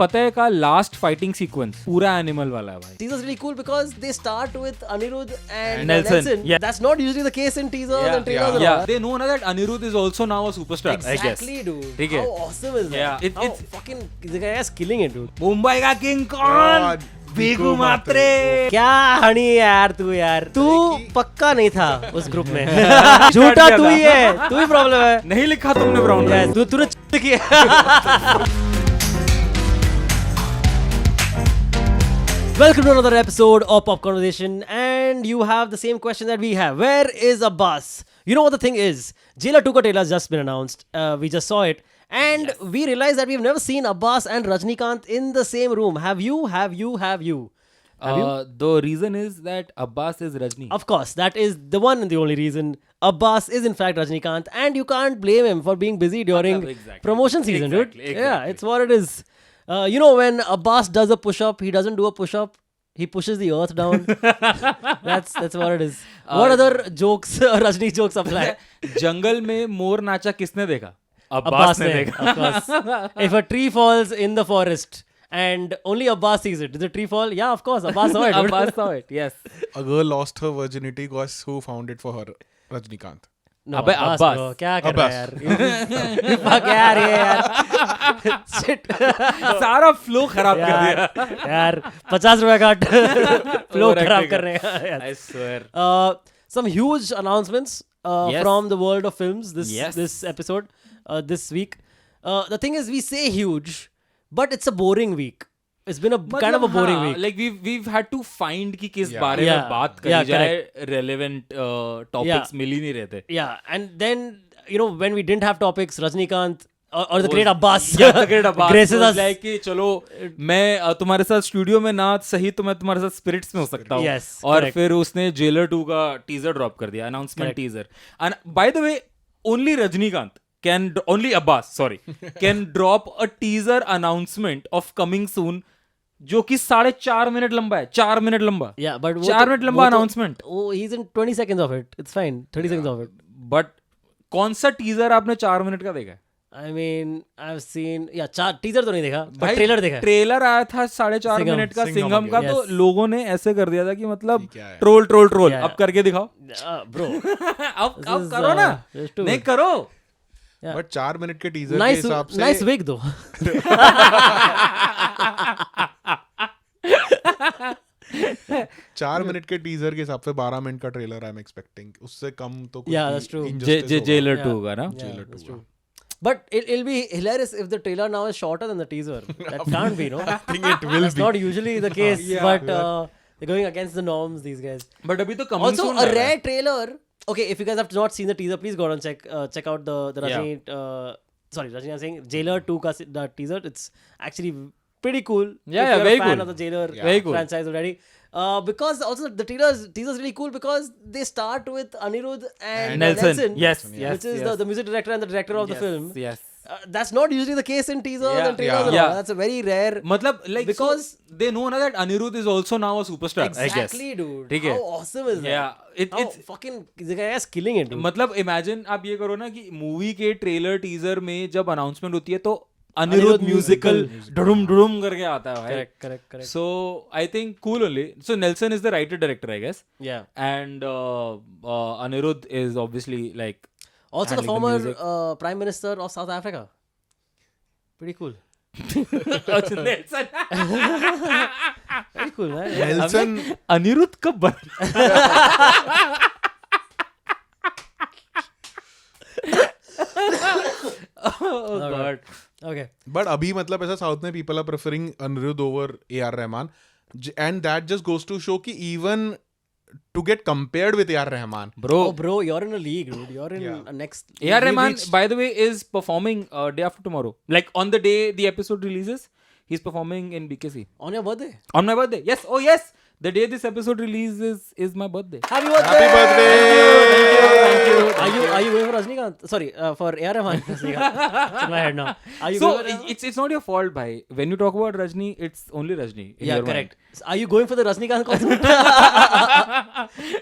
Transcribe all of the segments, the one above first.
फतेह का last fighting sequence पूरा animal वाला है भाई. Teaser's really cool because they start with Anirudh and Nelson. Yeah. That's not usually the case in teasers and trailers. and all Yeah, that. they know na that Anirudh is also now a superstar. I guess. Exactly, dude. ठीक है. How awesome is that? Yeah, How it's fucking the guy is killing it, dude. Mumbai का king कौन? बिगू मात्रे. क्या हनी यार तू पक्का नहीं था उस ग्रुप में. झूठा तू ही है, तू ही प्रॉब्लम है. नहीं लिखा तुमने ब्राउन में. तूने किया. Welcome to another episode of Pop Conversation, and you have the same question that we have. Where is Abbas? You know what the thing is? Jailer 2 ka trailer has just been announced. We just saw it, and we realized that we've never seen Abbas and Rajnikant in the same room. Have you? The reason is that Abbas is Rajni. Of course, that is the one and the only reason. Abbas is in fact Rajnikant, and you can't blame him for being busy during promotion season, dude. Yeah, it's what it is. You know, when Abbas does a push-up, he doesn't do a push-up. He pushes the earth down. That's what it is. What other jokes, Rajni jokes apply? जंगल में मोर नाचा किसने देखा? Abbas ने देखा. Of course. If a tree falls in the forest and only Abbas sees it, does the tree fall? Yeah, of course. Abbas saw it. Abbas saw it. Yes. A girl lost her virginity. Guess who found it for her? Rajnikant. No, अबे Abbas, Abbas. bro. क्या कर रहा है यार? Fuck यार ये यार. Shit. सारा फ्लो खराब कर दिया. यार 50 रुपए काट. फ्लो खराब कर रहे हैं. I swear. Some huge announcements Yes. from the world of films this Yes. episode, this week. The thing is, we say huge, but it's a boring week. It's been a kind of a boring week. Like we've had to find कि किस Yeah. बारे में बात करी Yeah, जाए. Relevant topics मिल ही नहीं रहे थे. Yeah, and then you know when we didn't have topics, Rajnikant or the great Abbas, Yeah, the great Abbas graces was us. like कि चलो मैं तुम्हारे साथ स्टूडियो में ना सही तो मैं तुम्हारे साथ स्पिरिट्स में हो सकता हूँ. Yes, और correct. फिर उसने जेलर 2 का टीजर ड्रॉप कर दिया, announcement teaser. And by the way, only Rajnikant only Abbas can drop a teaser announcement of coming soon जो कि 4.5 मिनट लंबा है. 4 मिनट लंबा. Yeah, but 4 मिनट लंबा announcement. Oh, he's in 20 seconds of it. It's fine. 30 seconds of it. But कौन सा teaser आपने 4 minute का देखा है? I mean, I've seen teaser तो नहीं देखा, but ट्रेलर देखा. ट्रेलर आया था 4.5 सिंघम. मिनट का सिंघम सिंघम का. yes. तो लोगों ने ऐसे कर दिया था कि मतलब क्या है? Troll Yeah. अब करके दिखाओ. Bro, अब is, करो ना. just do नहीं it. करो. बट 4 मिनट के टीजर के हिसाब से nice wig though. 4 मिनट के टीजर के हिसाब से 12 मिनट का ट्रेलर आई एम एक्सपेक्टिंग. उससे कम तो कुछ Yeah, भी that's true. injustice होगा. Jailer Yeah. 2 का ना. Yeah, Jailer that's 2, true. But it'll be hilarious if the trailer now is shorter than the teaser. That can't be, no? I think it will That's be. not usually the case, Yeah. but they're going against the norms, these guys. But अभी तो coming Also, soon a है. rare trailer. Okay, if you guys have not seen the teaser, please go and check out the Rajni. Rajni, I'm saying Jailer 2 ka the teaser. It's actually pretty cool. Yeah, if you're very a fan cool. of the Jailer Very cool. franchise already. Because also the teaser's really cool because they start with Anirudh and Nelson. Yes, which is yes. the music director and the director of the film. Yes. That's not usually the case in teasers Yeah, and trailers. yeah. And all. That's a very rare. मतलब like Because- so they know na that Anirudh is also now a superstar. I guess. Exactly, dude. ठीक है. How awesome is that? Yeah. How fucking the guy is killing it, dude. मतलब imagine आप ये करो ना कि movie के trailer teaser में जब अनाउंसमेंट होती है तो अनिरुद्ध म्यूजिकल डुडुम करके आता है भाई. Correct. So I think cool only. So Nelson is the writer director, I guess, Yeah. and Anirudh is obviously like Also, the handling former music. Prime Minister of South Africa. Pretty cool. Nelson. Very cool, man. Nelson Anirudh कब बना? Oh God. Okay. But अभी मतलब ऐसा south में people are preferring Anirudh over AR Rahman and that just goes to show कि even to get compared with AR Rahman. Bro, Oh, bro, you're in a league, dude. You're in Yeah. a next. A.R. we Rahman, reached- by the way, is performing day after tomorrow. Like on the day the episode releases, he's performing in BKC. on your birthday. On my birthday. Yes. Oh yes. The day this episode releases is my birthday. Happy birthday! Happy birthday! Are you going for Rajnikant? Sorry, for A.R. Rahman. Rajnikant. It's in my head now. Are you So going for it's not your fault, bhai. When you talk about Rajni, it's only Rajni. In Yeah, your correct. Are you going for the Rajnikant concert?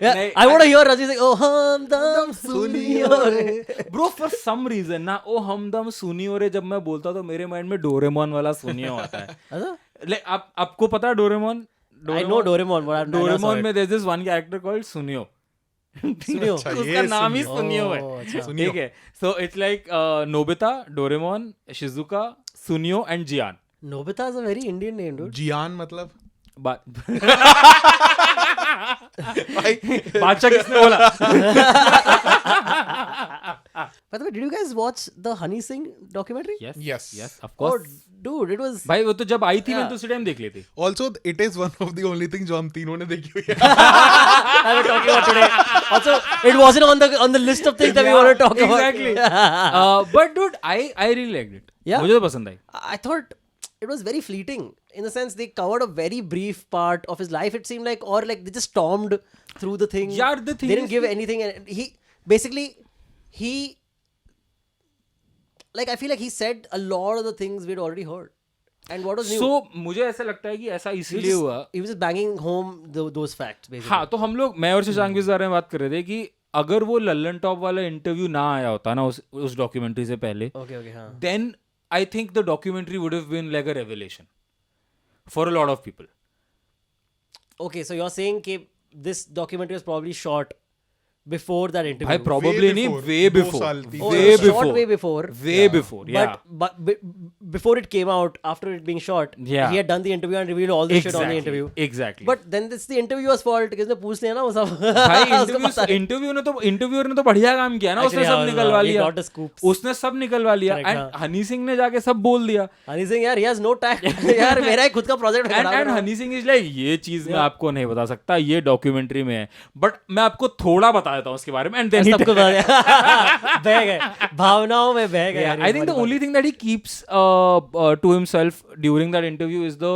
Yeah, Nahi, I want to hear Rajni say, "Oh Hamdam Suniyo re." Mind. Bro, for some reason ना ओ हमदम सुनियो रे जब मैं बोलता तो मेरे mind में डोरेमोन वाला सुनियो आता है. अच्छा? Like आपको पता है Doraemon? I know Doraemon, but I've never saw Doraemon it. में there's this one character called सुनियो. सुनियो? अच्छा, उसका ये नाम ही सुनियो। सुनियो है. Oh, अच्छा. सुनियो. ठीक है. So it's like Nobita, Doraemon, Shizuka, Sunio and Jian. Nobita is a very Indian name, dude. जियान मतलब बादशाह किसने बोला? By the way, did you guys watch the Honey Singh documentary? Yes. Yes, of Oh, course. dude, it was. भाई वो तो जब आई थी Yeah. मैंने तो उसी टाइम देख ली थी. Also, it is one of the only things जो हम तीनों ने देखी हुई है. I was talking about today. Also, it wasn't on the list of things that we want to talk about. Exactly. But dude, I really liked it. Yeah. मुझे तो पसंद आई. I thought it was very fleeting in the sense they covered a very brief part of his life. It seemed like, or like they just stormed through the thing. Yeah, the thing they didn't is give कि- anything, and he like I feel like he said a lot of the things we'd already heard. And what was new? So मुझे ऐसा लगता है कि ऐसा इसलिए हुआ. he was just banging home those facts basically. हाँ तो हम लोग मैं और शशांक भी इस बारे में बात कर रहे थे कि अगर वो लल्लन टॉप वाला इंटरव्यू ना आया होता ना उस डॉक्यूमेंट्री से पहले, Okay, हाँ. then I think the documentary would have been like a revelation for a lot of people. Okay, so you're saying कि this documentary was probably shot before that interview. भाई probably नहीं, before. way 2 before. साल, 3 Oh, साल. it Way was before. shot way before. Way before, yeah. But before it came out, after it being shot, Yeah. he had done the interview and revealed all the shit on the interview. Exactly. But then it's the interviewer's fault because उसने पूछ लिया ना वो सब. भाई उसको पता है. इंटरव्यूअर ने तो बढ़िया काम किया ना. उसने Actually, सब हाँ, निकलवा he लिया. got the scoops. उसने सब निकलवा लिया. Correct, एंड हनी सिंह ने जाके सब बोल दिया. हनी सिंह यार, he has no tact. यार मेरा ही खुद का प्रोजेक्ट है. And Honey Singh is like ये चीज मैं आपको नहीं बता सकता, ये डॉक्यूमेंट्री में है, बट मैं आपको थोड़ा बता देता हूँ उसके बारे में. एंड देन सबको बता दिया. बह गए भावनाओं में बह गए. I think the only thing that he keeps to himself during that interview is the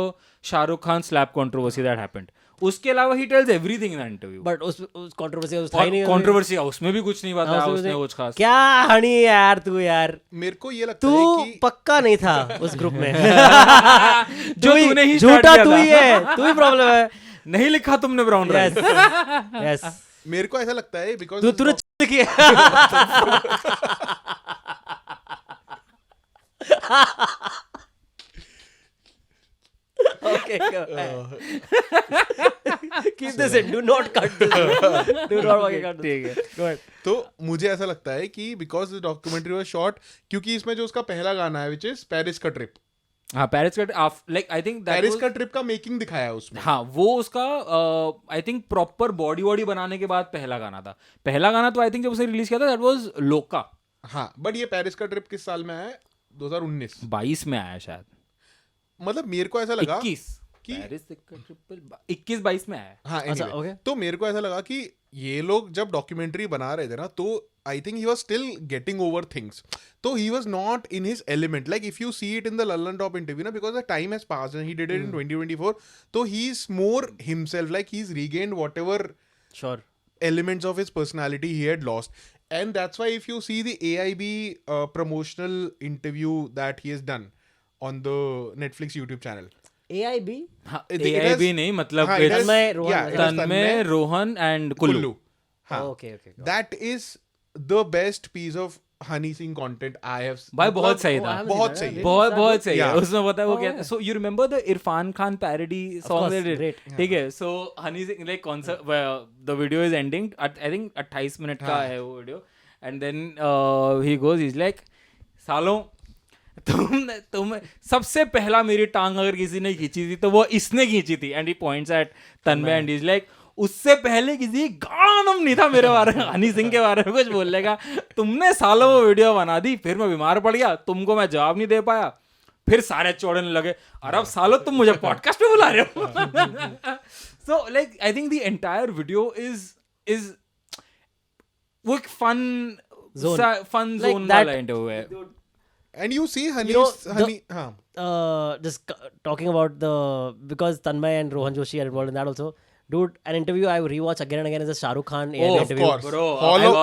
Shah Rukh Khan slap controversy that happened. उसके अलावा he tells everything in that interview. But उस कंट्रोवर्सी था ही नहीं. कंट्रोवर्सी उसमें भी कुछ नहीं बताया उसमें उसने नहीं. कुछ खास. क्या हनी यार तू यार. मेरे को ये लगता तू है कि पक्का नहीं था उस ग्रुप में. जो तूने ही start झूठा किया तू था. ही है. तू ही प्रॉब्लम है. नहीं लिखा तुमने ब्राउन राइस. Yes. मेरे को ऐसा लगता है बिकॉज तूने किया. Okay, go ahead. Keep this in. Do not cut this. Do not fucking cut this. Go ahead. तो मुझे ऐसा लगता है कि because the documentary was short, क्योंकि इसमें जो उसका पहला गाना है विच इज पेरिस का ट्रिप, हाँ पेरिस का लाइक आई थिंक पेरिस का ट्रिप का मेकिंग दिखाया है उसमें. हाँ वो उसका आई थिंक प्रॉपर बॉडी वॉडी बनाने के बाद पहला गाना था. पहला गाना तो आई थिंक जब उसने रिलीज किया था दैट वाज लोका. हाँ बट ये पेरिस का ट्रिप किस साल में आया है? 2019. 22 में आया शायद. मतलब मेरे को ऐसा लगा 21 पेरिस का ट्रिपल 21-22 में आया. हाँ अच्छा, anyway, okay. तो मेरे को ऐसा लगा कि ये लोग जब डॉक्यूमेंट्री बना रहे थे ना, तो I think he was still getting over things. तो he was not in his element. Like if you see it in the Lallantop interview ना, because the time has passed and he did it in 2024, तो he is more himself. Like he is regained whatever Sure. elements of his personality he had lost. And that's why if you see the AIB promotional interview that he has done on the Netflix YouTube channel, AIB. हाँ It has- AIB नहीं मतलब हाँ, it has- Tanmay, Rohan, yeah, it has Tanmay Rohan and Kullu. Kullu. हाँ, Oh, okay. that is the best piece of Honey Singh content I have. भाई बहुत मतलब सही Oh, I था. haven't बहुत seen सही that. है. बहुत सही है. Yeah. उसमें पता है वो Oh, क्या. yeah. So you remember the Irfan Khan parody song course, they did. great. ठीक है. So Honey Singh like concert the video is ending I think 28 minute का है वो वीडियो. And then he goes is like सालों तुम सबसे पहला मेरी टांग अगर किसी ने खींची थी तो वो इसने खींची थी. And he points at Tanmay and is like उससे पहले किसी गानम नहीं था मेरे बारे में हनी सिंह के बारे में कुछ बोलने का. तुमने सालों वो वीडियो बना दी, फिर मैं बीमार पड़ गया, तुमको मैं जवाब नहीं दे पाया, फिर सारे चौड़ने लगे. और अब सालों तुम मुझे पॉडकास्ट में बुला रहे हो. So like I think the entire video is वो एक fun Zone. Fun Like zone that- वाला इंटरव्यू है. And you see Honey, You know, Honey, just talking about because Tanmay and Rohan Joshi are involved in that also. Dude, an interview I rewatch again and again is a Shah Rukh Khan Oh, AIR of interview. course, bro.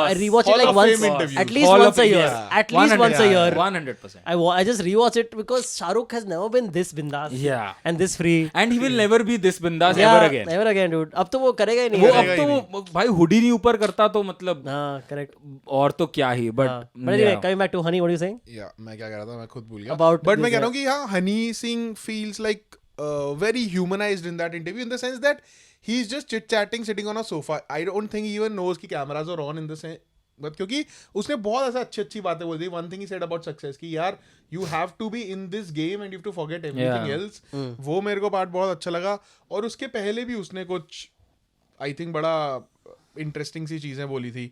I rewatch it Hall like of once, Fame interviews. at least Hall once of- a year. yeah. At least once a year. 100%. I just rewatch it because Shah Rukh has never been this bindas. Yeah. And this free. And he will never be this bindas Yeah, ever again. Never again, dude. अब तो वो करेगा ही नहीं. वो करेगा अब ही तो भाई हुडी नहीं ऊपर करता तो मतलब हाँ, correct. और तो क्या ही हाँ. But But anyway, coming back to Honey, what are you saying? Yeah, मैं क्या कह रहा था मैं खुद भूल गया. About But मैं this, कह रहा हूँ कि हाँ, Honey Singh feels like very humanized in that interview in the sense that he's just chit chatting sitting on a sofa. I don't think he even knows कि cameras are on in the sense. But क्योंकि उसने बहुत ऐसा अच्छी बातें बोल दी. One thing he said about success कि यार you have to be in this game and you have to forget everything else. वो मेरे को पार्ट बहुत अच्छा लगा. और उसके पहले भी उसने कुछ I think बड़ा इंटरेस्टिंग सी चीजें बोली थी.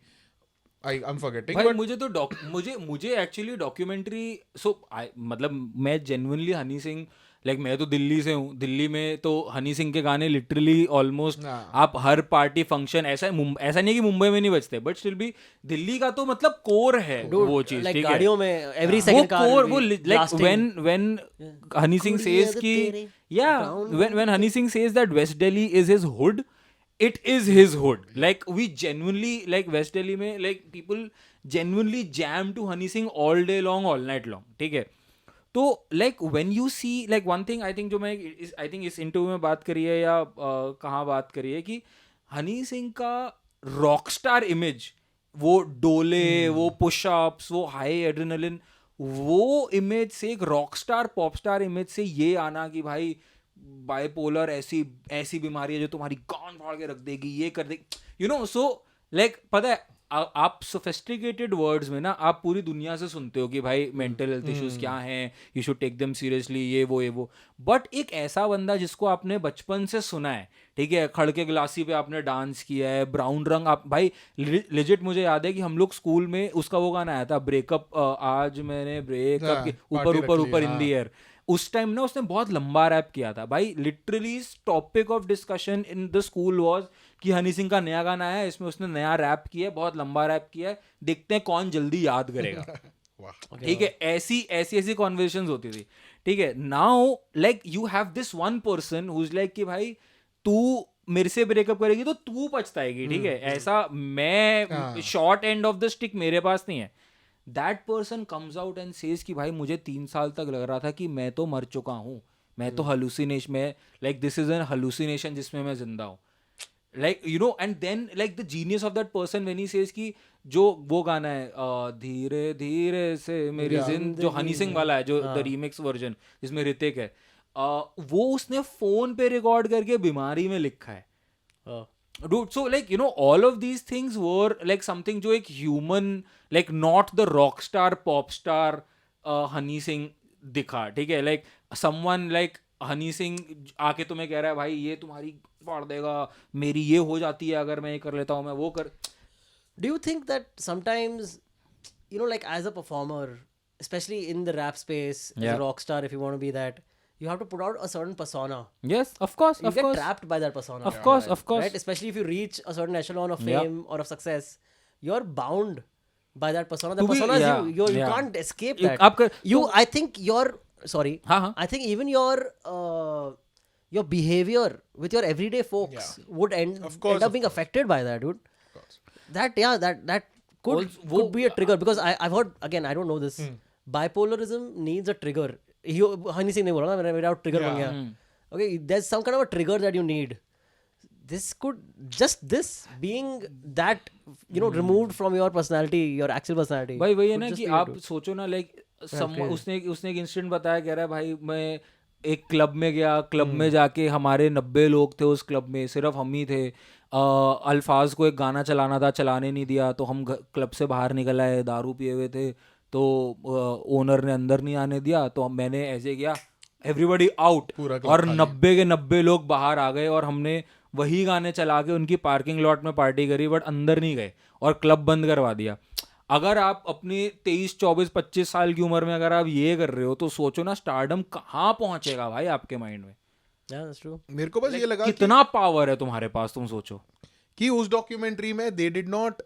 I'm forgetting. भाई But मुझे तो मुझे एक्चुअली डॉक्यूमेंट्री मतलब मैं जेन्युइनली हनी सिंह लाइक मैं तो दिल्ली से हूँ. दिल्ली में तो हनी सिंह के गाने लिटरली ऑलमोस्ट आप हर पार्टी फंक्शन ऐसा नहीं है कि मुंबई में नहीं बजते बट स्टिल भी दिल्ली का तो मतलब कोर है वो चीज. Like ठीक है गाड़ियों में every वो second car कोर will वो be like blasting. when Honey Singh says कि when Honey Singh says that west Delhi is his hood it is his hood. Like we genuinely like West Delhi में like people genuinely jam to Honey Singh all day long, all night long. ठीक है. तो like when you see like one thing I think जो मैं I think इस interview में बात करी है या कहाँ बात करी है कि हनी सिंह का rockstar image वो डोले वो पुशअप्स वो हाई एड्रेनलिन वो इमेज से एक रॉकस्टार पॉपस्टार इमेज से ये आना कि भाई बाइपोलर ऐसी बीमारी है जो तुम्हारी गांड फाड़ के रख देगी ये कर देगी यू नो. सो लाइक पता है आप सोफिस्टिकेटेड वर्ड्स में ना आप पूरी दुनिया से सुनते हो कि भाई मेंटल हेल्थ इश्यूज क्या हैं, you should take them seriously ये वो बट एक ऐसा बंदा जिसको आपने बचपन से सुना है, ठीक है, खड़के गिलासी पे आपने डांस किया है, ब्राउन रंग आप भाई लिजिट मुझे याद है कि हम लोग स्कूल में उसका वो गाना आया था ब्रेकअप आज मैंने ब्रेकअप ऊपर इन दी एयर. उस टाइम ना उसने बहुत लंबा रैप किया था भाई. Literally topic of discussion in the school was कि हनी सिंह का नया गाना आया है, इसमें उसने नया रैप किया है, बहुत लंबा रैप किया है, देखते हैं कौन जल्दी याद करेगा. ठीक है, ऐसी कॉन्वर्सेशंस होती थी. ठीक है, now like you have this one person who is like कि भाई तू मेरे से ब्रेकअप करेगी तो तू पछताएगी. ठीक है, ऐसा मैं short end of the stick मेरे पास नहीं है. That person comes out and says कि भाई मुझे 3 साल तक लग रहा था कि मैं तो मर चुका हूँ, मैं तो हलुसिनेशन में like this is an hallucination जिसमें मैं जिंदा हूँ. Like you know and then like the genius of that person when he says कि जो वो गाना है धीरे धीरे से मेरी जिंदगी जो हनी सिंह वाला है जो द रीमिक्स वर्जन जिसमें ऋतिक है, वो उसने फोन पे रिकॉर्ड करके बीमारी में लिखा है. Dude, so like you know all of these things were like something जो एक human like not the rock star pop star Honey Singh दिखा. ठीक है, like someone like Honey Singh आके तुम्हें कह रहा है भाई ये तुम्हारी फाड़ देगा, मेरी ये हो जाती है अगर मैं ये कर लेता हूँ, मैं वो कर. Do you think that sometimes, you know, like as a performer, especially in the rap space, as Yeah. a rock star, if you want to be that, you have to put out a certain persona. Yes, of course, You of get course, trapped by that persona. of course, of course. Right? Especially if you reach a certain echelon of Yeah. fame or of success, you're bound by that persona. The To be- persona is yeah, you yeah. can't escape You- that. आपका- I think sorry. हाँ. I think even your behavior with your everyday folks would end up being affected by that, dude. That could be a trigger because I've heard, again, I don't know this. Bipolarism needs a trigger. Honey Singh ने बोला ना मेरा trigger बन गया. Okay, there's some kind of a trigger that you need. This could this being that removed from your personality, your actual personality. भाई वही है could ना just कि be आप सोचो ना लाइक उसने एक इंसिडेंट बताया, कह रहा है भाई मैं एक क्लब में गया, क्लब में जाके हमारे 90 लोग थे उस क्लब में, सिर्फ हम ही थे. अल्फाज को एक गाना चलाना था, चलाने नहीं दिया तो हम क्लब से बाहर निकल आए, दारू पिए हुए थे तो ओनर ने अंदर नहीं आने दिया तो मैंने ऐसे किया एवरीबॉडी आउट और 90 के 90 लोग बाहर आ गए और हमने वही गाने चला के उनकी पार्किंग लॉट में पार्टी करी बट अंदर नहीं गए और क्लब बंद करवा दिया. अगर आप अपनी 23, 24, 25 साल की उम्र में अगर आप ये कर रहे हो तो सोचो ना स्टारडम कहाँ पहुंचेगा भाई आपके माइंड में. Yeah, that's true. मेरे को बस ये लगा कितना पावर है तुम्हारे पास, तुम सोचो कि उस डॉक्यूमेंट्री में दे डिड नॉट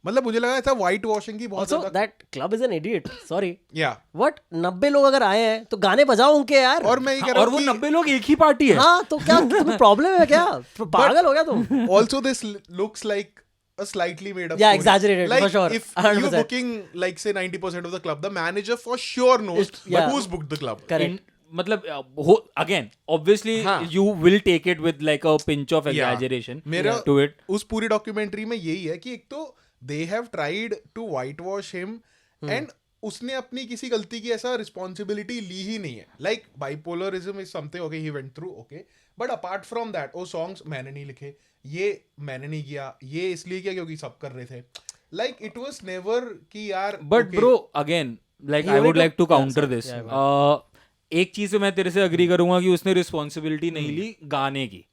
मतलब मुझे लगा ऐसा व्हाइट वॉशिंग की बहुत Also, ज्यादा that club is an idiot. Sorry. या What? 90 लोग अगर आए हैं तो गाने बजाओ उनके यार. और मैं ये कह रहा और वो हूँ 90 लोग एक ही पार्टी है. हाँ तो क्या तुम्हें प्रॉब्लम है क्या? पागल हो गया तुम? also this looks like a slightly made up Yeah, story. exaggerated, like for sure. if 100%. you're booking like say 90% of the club, the manager for sure knows Yeah. but who's booked the club. Correct. मतलब again obviously हाँ. You will take it with like a pinch of Yeah. Exaggeration मेरा to it. उस पूरी documentary में यही है कि एक तो they have tried to white wash him and उसने अपनी किसी गलती की ऐसा रिस्पॉन्सिबिलिटी ली ही नहीं है. Like bipolarism is something okay he went through okay, but apart from that वो सॉन्ग्स मैंने नहीं लिखे, ये मैंने नहीं किया, ये इसलिए किया क्योंकि सब कर रहे थे. लाइक इट वाज नेवर कि यार but okay, bro again like He I only would like to took- yeah, counter sorry. This. Yeah, एक चीज पे मैं तेरे से अग्री करूंगा कि उसने रिस्पॉन्सिबिलिटी नहीं ली गाने की.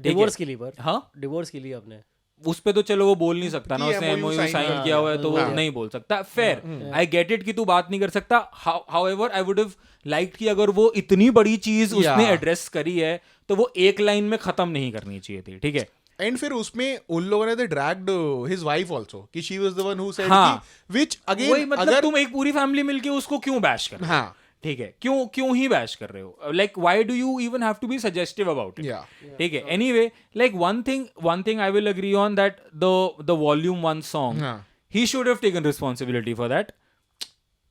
डिवोर्स के लिए पर. हाँ, डिवोर्स के लिए अपने. उस पे तो चलो वो बोल नहीं सकता ना, कि उसने MOU MOU sign साइन किया, किया हुआ है तो वो हाँ. नहीं बोल सकता. फेयर, आई गेट इट कि तू बात नहीं कर सकता. However I would have like कि अगर वो इतनी बड़ी चीज उसने Yeah. एड्रेस करी है तो वो एक लाइन में खत्म नहीं करनी चाहिए थी. ठीक है. एंड फिर उसमें उन लोगों ने दे ड्रैग्ड हिज वाइफ आल्सो कि she was the one who said हाँ. कि व्हिच वही अगेन मतलब अगर तुम एक पूरी फैमिली मिलके उसको क्यों बैश कर रहे हो? हाँ ठीक है, क्यों ही बैश कर रहे हो? Like why do you even have to be suggestive about it? या ठीक है. Anyway like one thing I will agree on that the volume 1 song हाँ. he should have taken responsibility for that.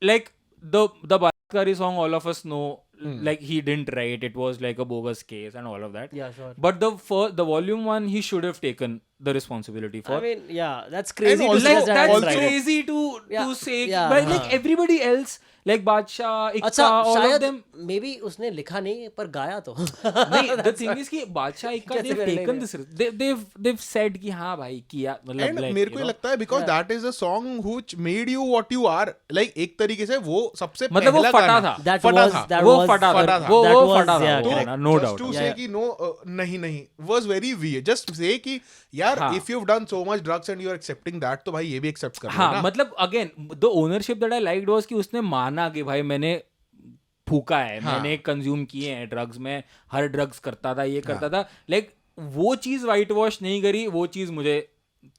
Like the Balatkari song, all of us know, like he didn't write. It was like a bogus case and all of that. Yeah, sure. But the volume 1, he should have taken the responsibility for. I mean, yeah, that's crazy to also- say like that that's hasn't tried it. crazy to Yeah, say. yeah, But like हाँ. everybody else, like Badshah, Ikta, अच्छा all of शायद them. May be उसने लिखा नहीं पर गाया तो. नहीं, the thing is कि बादशाह इक्का कैसे they've मेरे taken लिए? this they've said कि हाँ भाई किया मतलब एंड like, मेरे you को ये know. लगता है because that is a song which made you what you are. लाइक एक तरीके से वो सबसे मतलब वो पहला फटा गाना था. That फटा was- था. that वो was- फटा फटा था. था. वो That was- फटा yeah, था. correct. No just doubt. to Yeah, say yeah. कि no नहीं was very weird. Just say कि यार हाँ. if you've done so much drugs and you're accepting that तो भाई ये भी accept कर लो हाँ ना. मतलब again the ownership that I liked was कि उसने माना कि भाई मैंने फूका है, हाँ. मैंने कंज्यूम किए हैं ड्रग्स, में हर ड्रग्स करता था, ये करता था. लाइक वो चीज वाइट वॉश नहीं करी. वो चीज मुझे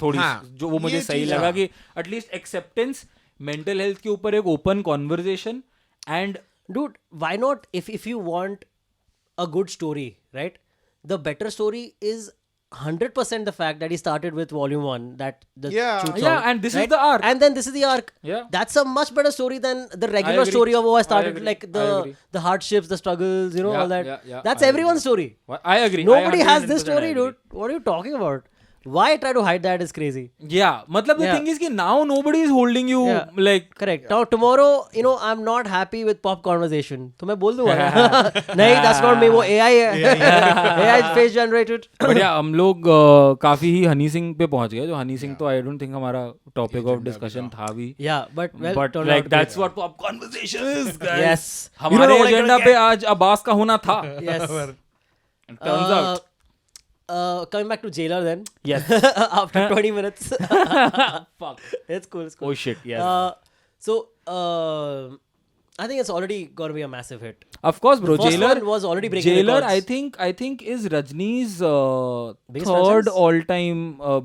थोड़ी हाँ, जो वो मुझे ये सही चीज़, लगा हाँ. कि एटलीस्ट एक्सेप्टेंस, मेंटल हेल्थ के ऊपर एक open conversation. And Dude, why not? If you want a good story, right? The better story is 100% the fact that he started with volume 1, that the Yeah. shoot Yeah, song, and this is right? the arc. And then this is the arc. Yeah. That's a much better story than the regular agree. story of, oh, I I started agree. like I the agree. the hardships, the struggles, you know, Yeah, all that. yeah, yeah, That's I everyone's story. I agree. Nobody I has this 100% story, agree. dude. What are you talking about? Why try to hide that is crazy. Yeah, मतलब the Yeah. thing is कि now nobody is holding you Yeah. like. Correct. Now tomorrow, you know, I'm not happy with pop conversation. तो मैं बोल दूंगा ना. नहीं, that's not me. वो AI है. AI is face generated. बढ़िया. हम लोग काफी ही हनी सिंह पे पहुंच गए. जो हनी सिंह तो आई डोंट थिंक हमारा टॉपिक ऑफ डिस्कशन था भी. Yeah, but well, But turned like out that's great. what pop conversation is, guys. Yes. You don't हमारे know what you're agenda gonna पे आज अब्बास का होना था. Yes. Turns out. Coming back to Jailer then. Yes. After 20 minutes. Fuck. It's cool. It's cool. Oh shit. Yes. So, I think it's already going to be a massive hit. Of course, bro. The first Jailer one was already breaking Jailer, records. I think is Rajनी's Biggest third franchise? all-time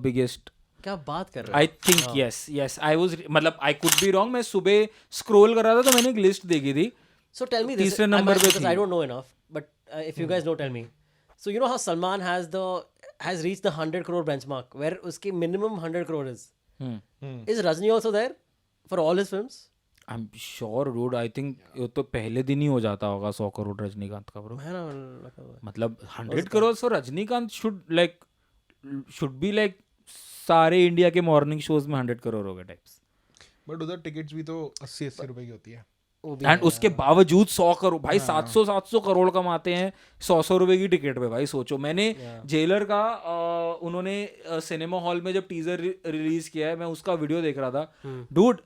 biggest. क्या बात कर रहे I think yes. I was मतलब I could be wrong. मैं सुबह scroll कर रहा था तो मैंने एक list देखी थी. So tell me this. तीसरे नंबर पे because थी. I don't know enough, but if you guys know, tell me. So you know how Salman has reached the 100 crore benchmark, where उसकी minimum 100 crore is. Is Rajni also there for all his films? I'm sure, dude. I think ये तो पहले दिन ही हो जाता होगा 100 करोड़ रजनीकांत का, bro. है ना लगा हुआ है. मतलब 100 crore for Rajinikanth should be like सारे इंडिया के मॉर्निंग शोज में 100 करोड़ हो गए टाइप्स. बट उधर टिकट्स भी तो 80-80 रुपए की होती है. वो भी एंड उसके बावजूद 100 करोड़ भाई 700 करोड़ कमाते हैं 100 रुपए की टिकट पे. भाई सोचो, मैंने जेलर का उन्होंने सिनेमा हॉल में जब टीजर रिलीज किया है, मैं उसका वीडियो देख रहा था. डूड,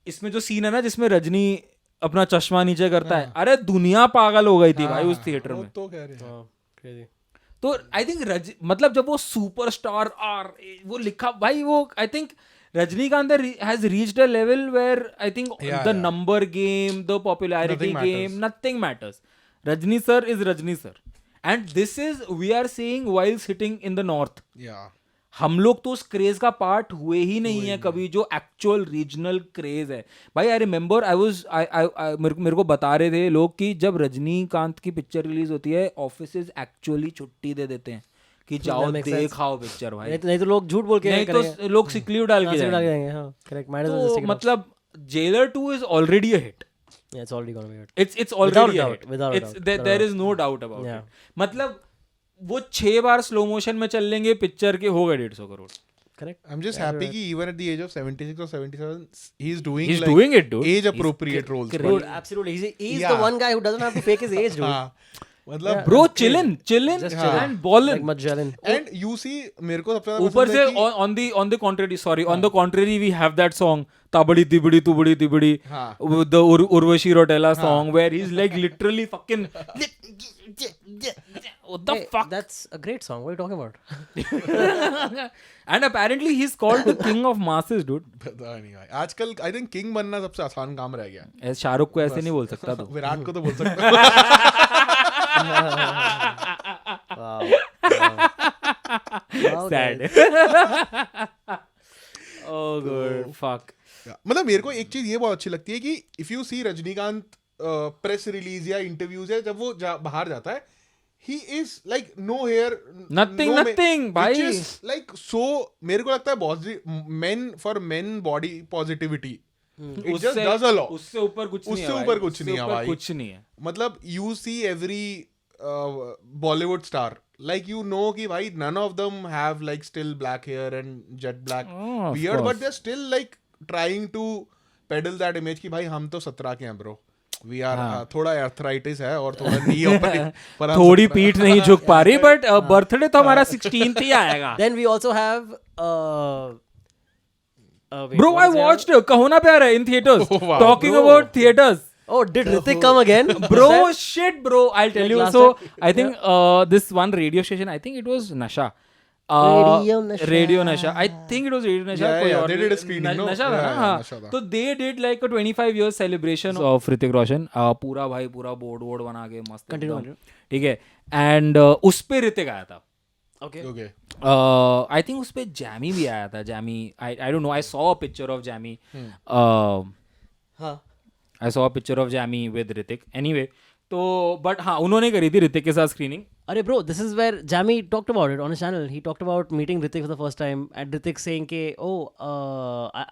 इसमें जो सीन है ना जिसमें रजनी अपना चश्मा नीचे करता है, अरे दुनिया पागल हो गई थी भाई उस थिएटर में. तो कह रहे हैं. crazy. तो आई थिंक मतलब जब वो सुपरस्टार आर वो लिखा भाई, वो I think Rajinikanth has reached a level where I think the number game, the popularity game, nothing matters. Rajni sir is Rajni sir. And this is, we are seeing while sitting in the north. Yeah. हम लोग तो उस craze का part हुए ही नहीं है कभी, जो एक्चुअल रीजनल क्रेज है भाई. आई रिमेंबर मेरे को बता रहे थे लोग कि जब रजनीकांत की पिक्चर रिलीज होती है ऑफिसेज एक्चुअली छुट्टी दे देते हैं कि जाओ देखाओ पिक्चर भाई. नहीं तो लोग झूठ बोल के नहीं तो लोग सिक लीव डाल के जाएंगे. हाँ करेक्ट. माइट एज तो मतलब Jailer 2 is already a hit. Yeah, it's already gonna be a hit. It's already a hit. Without It's doubt. there is no doubt about Yeah. it. मतलब वो 6 बार slow motion में चल लेंगे picture के, हो गए 150 crore. Correct. I'm just happy कि even at the age of 76 or 77, he's doing He's like doing it, dude. age appropriate roles. Dude, absolutely. He's Yeah. the one guy who doesn't have to fake his age, dude. हाँ, मतलब Bro, chillin Just chillin. and ballin. Like Magellan. and you see मेरे को सबसे ज्यादा ऊपर पसंद से है कि on the contrary, sorry, on the contrary, we have that song Tabadi Tibidi Tubadi Tibidi, हाँ. the Urvashi Rotella song where he's like literally fucking what the Hey, fuck. That's a great song. What are you talking about? And apparently he's called the king of masses, dude. पता नहीं भाई, आजकल I think king बनना सबसे आसान काम रह गया. ऐसे शाहरुख को ऐसे नहीं बोल सकता तू. विराट को तो बोल सकता हूँ. Wow. Wow, Sad. guys. Oh god, fuck. मतलब मेरे को एक चीज ये बहुत अच्छी लगती है कि if you see Rajinikanth press release या इंटरव्यूज है, जब वो बाहर जाता है, he is like no hair, Nothing, भाई. which is like so, मेरे को लगता है for men body positivity, it just does a lot. उससे ऊपर कुछ नहीं है. उससे ऊपर कुछ नहीं है भाई. कुछ नहीं है. मतलब you see every Bollywood star, like you know कि भाई none of them have like still black hair and jet black of beard, course. but they're still like trying to peddle that image कि भाई हम तो 17 के हैं bro. We are थोड़ा arthritis है और थोड़ा knee opening, पर हम थोड़ी पीठ नहीं झुक पा रही, बट बर्थडे तो हमारा 16th ही आएगा. Then we also have. Wait, Bro, what I is the watched Kahuna Pyara in theaters. Oh, wow. Talking Bro. about theaters. Oh, did Hrithik come again? Bro, shit, bro. I'll tell you. last So, time? I think this one radio station, I think it was Nasha. Radio Nasha. Radio Nasha. I think it was Radio Nasha. Yeah, कोई yeah, और they did a screening, no? Nasha था Yeah, ना? yeah, हाँ. Nasha था. तो they did like a 25 years celebration of Hrithik Roshan. पूरा भाई पूरा बोर्ड बना के मस्त. Continue, एकदम. ठीक है. And उस पे ऋतिक आया था. Okay. Okay. I think उस पे जैमी भी आया था. Jamie, I don't know. I saw a picture of Jamie. हाँ. I saw a picture of Jamie with Hrithik. Anyway, तो but हाँ उन्होंने करी थी ऋतिक के साथ screening. Arey bro, this is where Jamie talked about it on his channel. He talked about meeting Hrithik for the first time and Hrithik saying ke,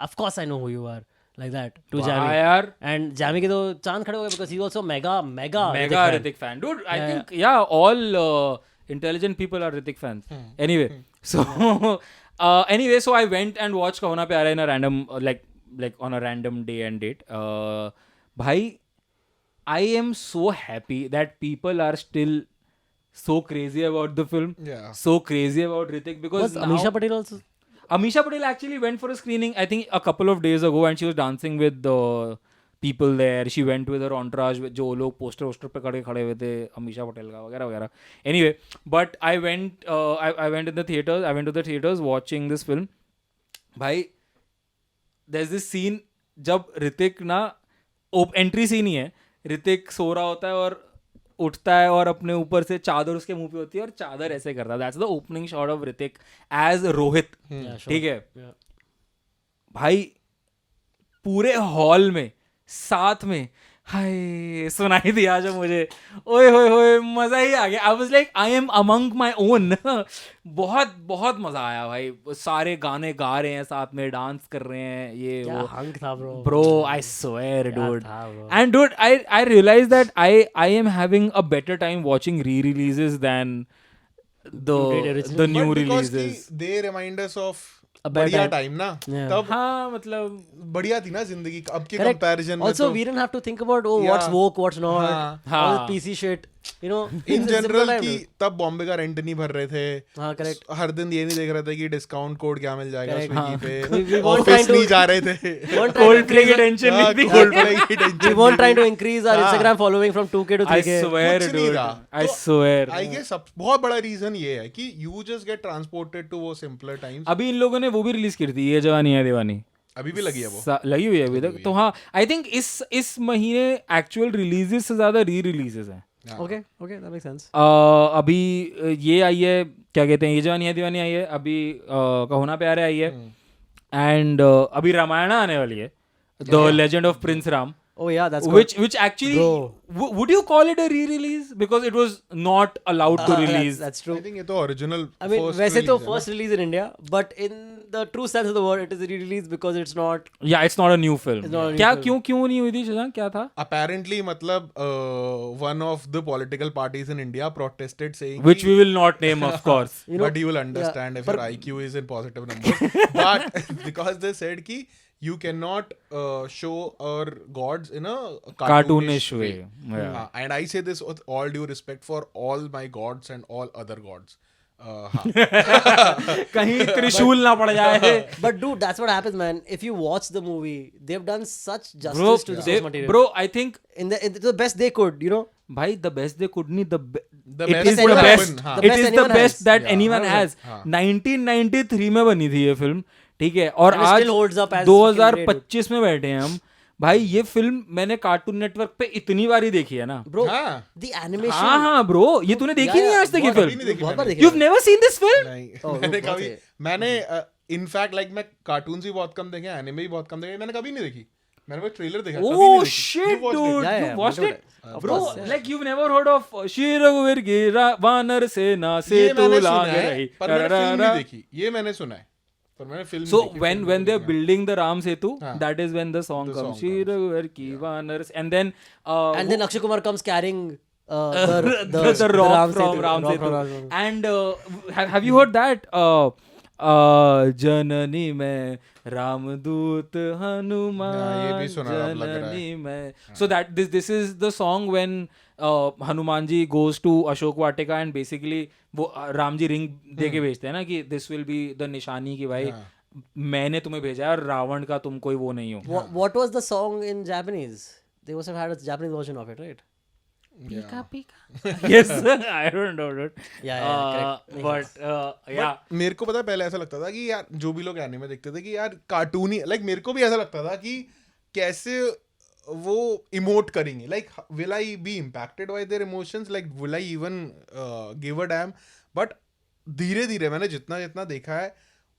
of course I know who you are. Like that to वाह Jamie. यार. And Jamie के तो चांद खड़े हो गए because he's also mega Hrithik fan. Dude, I think all intelligent people are Hrithik fans. Anyway, so anyway, so I went and watched Kahuna Pyara in a random like on a random day and date. Bhai, I am so happy that people are still so crazy about the film. Yeah. So crazy about Hrithik because Was Amisha Patel also? Amisha Patel actually went for a screening, I think a couple of days ago, and she was dancing with the people there. She went with her entourage, जो लोग poster पे खड़े हुए थे अमीशा पटेल का वगैरह वगैरह. Anyway, but I went in the theaters. I went to the theaters watching this film. भाई, there's this scene जब ऋतिक ना एंट्री सीन ही है. ऋतिक सो रहा होता है और उठता है और अपने ऊपर से चादर उसके मुंह पे होती है और चादर ऐसे करता है. That's the opening shot of Hrithik as Rohit. ठीक है भाई, पूरे हॉल में साथ में हाय सुनाई दिया जब मुझे, ओए होए होए मजा ही आ गया. आई was like I am among my own. बहुत बहुत मजा आया भाई. सारे गाने गा रहे हैं, साथ में डांस कर रहे हैं, ये क्या वो. हंग था bro. Bro, I swear, dude. था, bro. And dude, I realized that I am having a better time watching re-releases than the new But because releases. they remind us of A bad बढ़िया time. Time ना. Yeah. तब हाँ मतलब बढ़िया थी ना जिंदगी. अब के Correct. कंपैरिजन में Also, तो we didn't have to think about Yeah. what's woke, what's not, हाँ. all this PC shit. You know, in it's a simple general time, की dude. तब बॉम्बे का रेंट नहीं भर रहे थे. हाँ, correct. हर दिन ये नहीं देख रहे थे कि डिस्काउंट कोड क्या मिल जाएगा Correct. स्विगी We पे. weren't trying ऑफिस to- नहीं जा रहे थे. weren't trying to cold play की increase- टेंशन हाँ, नहीं थी. Coldplay की tension We weren't trying to नहीं थी. increase our हाँ. Instagram following from 2K to I 3K. swear, कुछ नहीं dude. था. I तो swear. I guess सब बहुत बड़ा रीजन ये है कि you just get transported to वो simpler times. अभी इन लोगों ने वो भी रिलीज की थी, ये जवानी है दीवानी. अभी भी लगी है वो. लगी हुई है अभी तक. तो हाँ, आई थिंक इस महीने एक्चुअल रिलीजेस से ज्यादा री रिलीजेस हैं. Okay, that makes sense. अभी ये आई है, क्या कहते हैं, ये जवानी है दीवानी आई है, अभी कहो ना प्यारे आई है, एंड अभी रामायण आने वाली है, the legend of Prince Ram. Oh yeah, that's good. Which actually, Bro. would you call it a re-release? Because it was not allowed to release. That's true. I think ये तो original I mean, first वैसे तो release है first release in India, but in the true sense of the word, it is a re-release because it's not. Yeah, it's not a new film. It's not a new क्या film. क्यों नहीं हुई थी शशांक, क्या था? apparently मतलब one of the political parties in India protested saying Which we will not name, of course. You know, but you will understand if your IQ is in positive numbers. But because they said ki you cannot show our gods in a Cartoonish way. Yeah. And I say this with all due respect for all my gods and all other gods. हाँ. कहीं त्रिशूल ना पड़ जाए. but dude, that's what happens, man. If you watch the movie, they've done such justice Bro, to the source material. bro, I think in the best they could, you know. भाई the best they could नहीं, The it best is the could best, happen, हाँ. The it best is the anyone best has. that Yeah, anyone 100%, has. हाँ. 1993 में बनी थी ये film, ठीक है, और And it आज still holds up as 2025 में बैठे हैं हम. भाई ये फिल्म मैंने कार्टून नेटवर्क पे इतनी बारी देखी है ना. Bro, हाँ. the animation. हाँ ब्रो, ये तूने देखी नहीं आज तक ये बहुत अभी नहीं फिल्म? देखी बहुत बार मैंने. देखी You've never seen this film? नहीं. Oh, मैंने बहुत कभी है. मैंने इनफैक्ट लाइक मैं कार्टून्स भी बहुत कम देखे, एनिमे भी बहुत कम देखे, मैंने कभी नहीं देखी. मैंने बस ट्रेलर देखा, कभी नहीं Oh देखी. shit, You watched it? dude! Yeah, You yeah, watched dude, it? of Bro, course, yeah. like you've never heard of Shri Raghuveer की वानर सेना से ये तू मैंने सुना लांग है, रही. पर मैंने फिल्म नहीं देखी. ये मैंने सुना है, पर मैंने फिल्म So नहीं देखी. when they're building the Ram Setu, हाँ. that is when the song The comes. song Shri comes. Raghuveer की वानर, and then And then Akshay Kumar comes carrying the rock Ram from Setu- Ram rock Setu. from Ram Setu. And have you heard that? जननी में रामदूत हाँ, ये हनुमान भी सुना अब लग रहा है. जननी में. So that this is the song when Hanuman ji goes to Ashok Vatika and basically वो राम जी रिंग दे के भेजते हैं ना कि this will be the निशानी की भाई मैंने तुम्हें भेजा है और रावण का तुम कोई वो नहीं हो. What was the song in Japanese? They must have had a Japanese version of it, right? Pika pika. Yes, I don't know, dude. Yeah, correct. But yeah. मेरे को पता है पहले ऐसा लगता था कि यार जो भी लोग एनिमे देखते थे कि यार कार्टून ही, लाइक मेरे को भी ऐसा लगता था कि कैसे वो इमोट करेंगे, like will I be impacted by their emotions, like will I even give a dam. But धीरे धीरे मैंने जितना जितना देखा है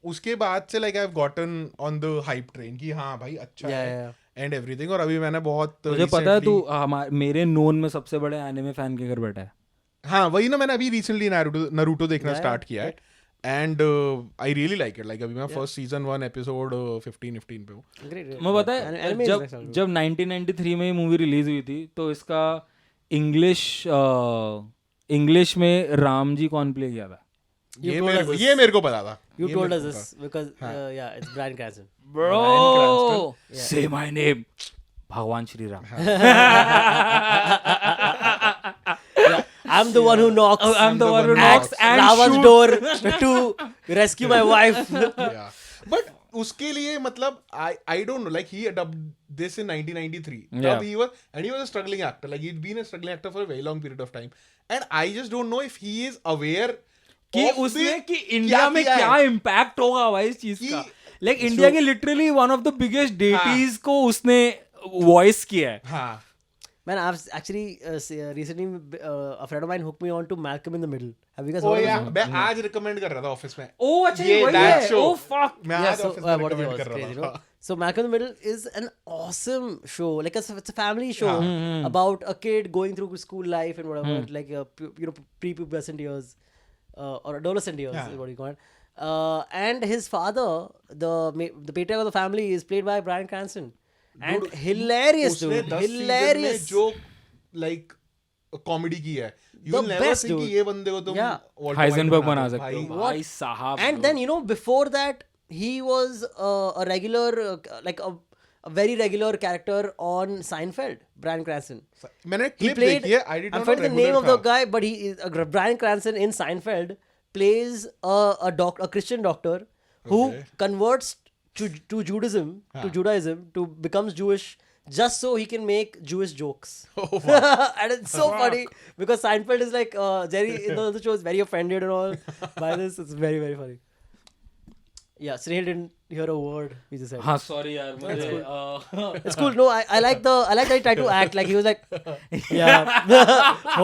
उसके बाद से like I have gotten on the hype train कि हाँ भाई अच्छा Yeah, है yeah. And everything. और अभी मैंने बहुत मुझे पता है तू recently- मेरे नोन में सबसे बड़े एनिमे फैन के घर बैठा है. हाँ वही ना, मैंने अभी रिसेंटली नरूटो देखना Yeah, स्टार्ट किया है and I really like it. Like अभी मैं फर्स्ट सीजन 1 एपिसोड 15 पे हूँ. Great. मैं पता है Anime is जब like that. जब 1993 में ये मूवी रिलीज हुई थी तो इसका इंग्लिश में राम जी कौन प्ले किया था? You told us this. ये मेरे को पता था. You ये told मेरे us को this because yeah, it's Bryan Cranston. Bro, say my name. भगवान Shri Ram. Yeah, I'm the one who knocks. I'm the one who knocks and Ravan's shoots. door to rescue my wife. Yeah. But उसके लिए मतलब I don't know, like he adopted this in 1993. Yeah. Tब he was a struggling actor, like he'd been a struggling actor for a very long period of time, and I just don't know if he is aware कि of उसने the- कि India में किया क्या है. Impact होगा भाई इस चीज का. कि- लाइक इंडिया के literally one of the biggest deities को उसने वॉइस किया है. हाँ. Man, I've actually recently a friend of mine hooked me on to Malcolm in the Middle. Have you guys Oh heard of yeah, this? मैं आज recommend कर रहा था ऑफिस में. ओ अच्छा ये वही that है. show. Oh fuck. मैं Yeah, आज so ऑफिस में what it recommend was कर crazy, रहा you know? था. So Malcolm in the Middle is an awesome show. Like it's a family show about a kid going through school life and whatever, like pre-pubescent years or adolescent years is what you call it. And his father, the patriarch of the family, is played by Bryan Cranston. And Dude, hilarious, उसने dude. 10 season में Hilarious. जो like comedy की है. You will The never best, think कि dude. ये बंदे को तुम Yeah. Walter White हाइजेनबर्ग बना दो. सकते हो. भाई, भाई साहब. And then before that, he was a regular, like a very regular character on Seinfeld. Bryan Cranston. मैंने He clip played. देखी है. I did I'm not know forgetting the name regular of the था. guy, but he is Bryan Cranston in Seinfeld plays a Christian doctor who Okay. converts to Judaism to becomes Jewish just so he can make Jewish jokes. Oh, And it's so funny because Seinfeld is like Jerry in the other show is very offended and all by this. It's very very funny. Yeah, Snehal didn't hear a word we just said. हाँ sorry यार मुझे It's cool. No, I like that he tried to act like he was like, yeah,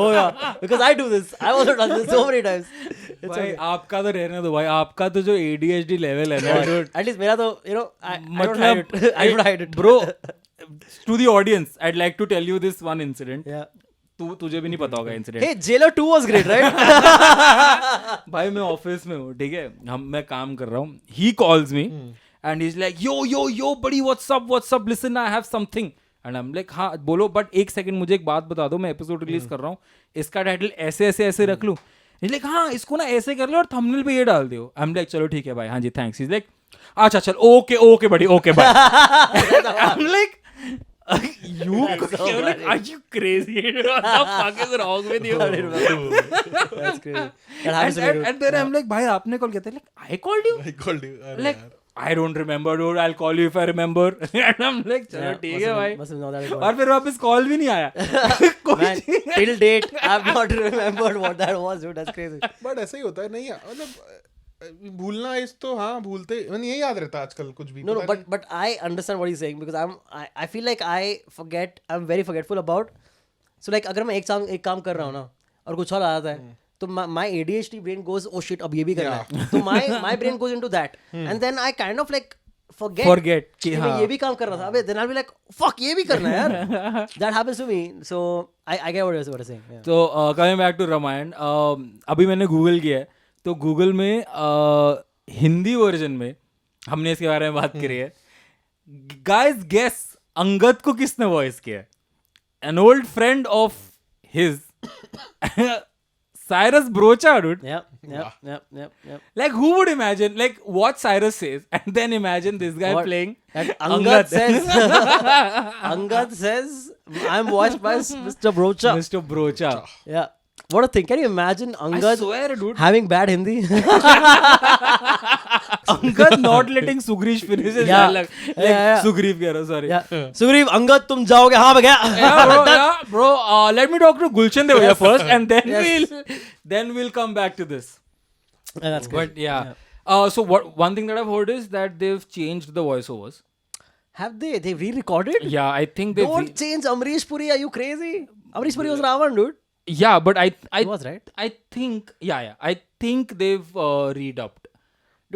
oh yeah, because I do this. I also done this so many times. It's भाई okay. आपका तो रहने दो भाई, आपका तो जो ADHD लेवल है ना dude, At least मेरा तो I don't hide it. I don't hide it. bro, to the audience I'd like to tell you this one incident. Yeah. तुझे भी नहीं पता होगा incident. Hey, Jailer 2 was great, right? भाई मैं ऑफिस में हूँ, ठीक है, मैं काम कर रहा हूँ. He calls me and is like yo बड़ी WhatsApp listen I have something and I am like हाँ बोलो, बट एक सेकंड मुझे एक बात बता दो, मैं एपिसोड रिलीज कर रहा हूँ, इसका टाइटल ऐसे रख लूँ. इज लाइक हाँ इसको ना ऐसे कर लो और थंबनेल पे ये डाल दियो. आई एम लाइक चलो ठीक है भाई, हाँ जी थैंक्स. इज लाइक अच्छा चल ओके बड़ी okay bye. I am like you like, are you crazy? What the fuck is wrong with you? That's crazy. That happens to me, dude. And then I'm like, भाई आपने call किया था? Like, I called you? I called you. Like, I don't remember, dude. I'll call you if I remember. And I'm like, चलो Yeah, ठीक है भाई. must have known that it was. और फिर वापस कॉल भी नहीं आया. Man, till date, I've not remembered what that was, dude. That's crazy. But ऐसा ही होता है. नहीं मतलब भूलना इस तो हाँ भूलते यही याद रहता है आजकल कुछ भी. No, but I understand what he's saying because I feel like I forget. I'm very forgetful about. So like अगर मैं एक काम कर रहा हूँ ना और कुछ और आ जाता है तो my ADHD brain goes oh shit अब ये भी करना है. तो my brain goes into that and then I kind of like forget कि कि हाँ. मैं ये भी काम कर रहा था. अबे then I'll be like fuck ये भी करना है यार. That happens to me. So I get what you're saying. Yeah. तो coming back to रामायण, अभी मैंने गूगल किया है तो गूगल में हिंदी वर्जन में हमने इसके बारे में बात करी है. गाइस गेस अंगद को किसने वॉइस किया? An old friend of his, Cyrus Brocha, dude. Yep. Like who would imagine like what Cyrus says and then imagine this guy playing And Angad says Angad says I'm voiced by Mr. Brocha. Mr. Brocha. Yeah. What a thing. Can you imagine I Angad swear, dude. having bad Hindi? Angad not letting Sugriv finish his Yeah. dialogue. Like, Yeah. Sugriv कह रहा हूँ, sorry. Yeah. Sugriv, Angad तुम जाओगे हाँ मैं गया. Yeah, bro. Let me talk to Gulshan Deoya first, and then Yes. we'll come back to this. That's good. But yeah. So one thing that I've heard is that they've changed the voiceovers. Have they? They re-recorded? Yeah, I think they. Don't change Amrish Puri. Are you crazy? Amrish Puri was Ravan, dude. Yeah, but I He was, right? I think I think they've redubbed.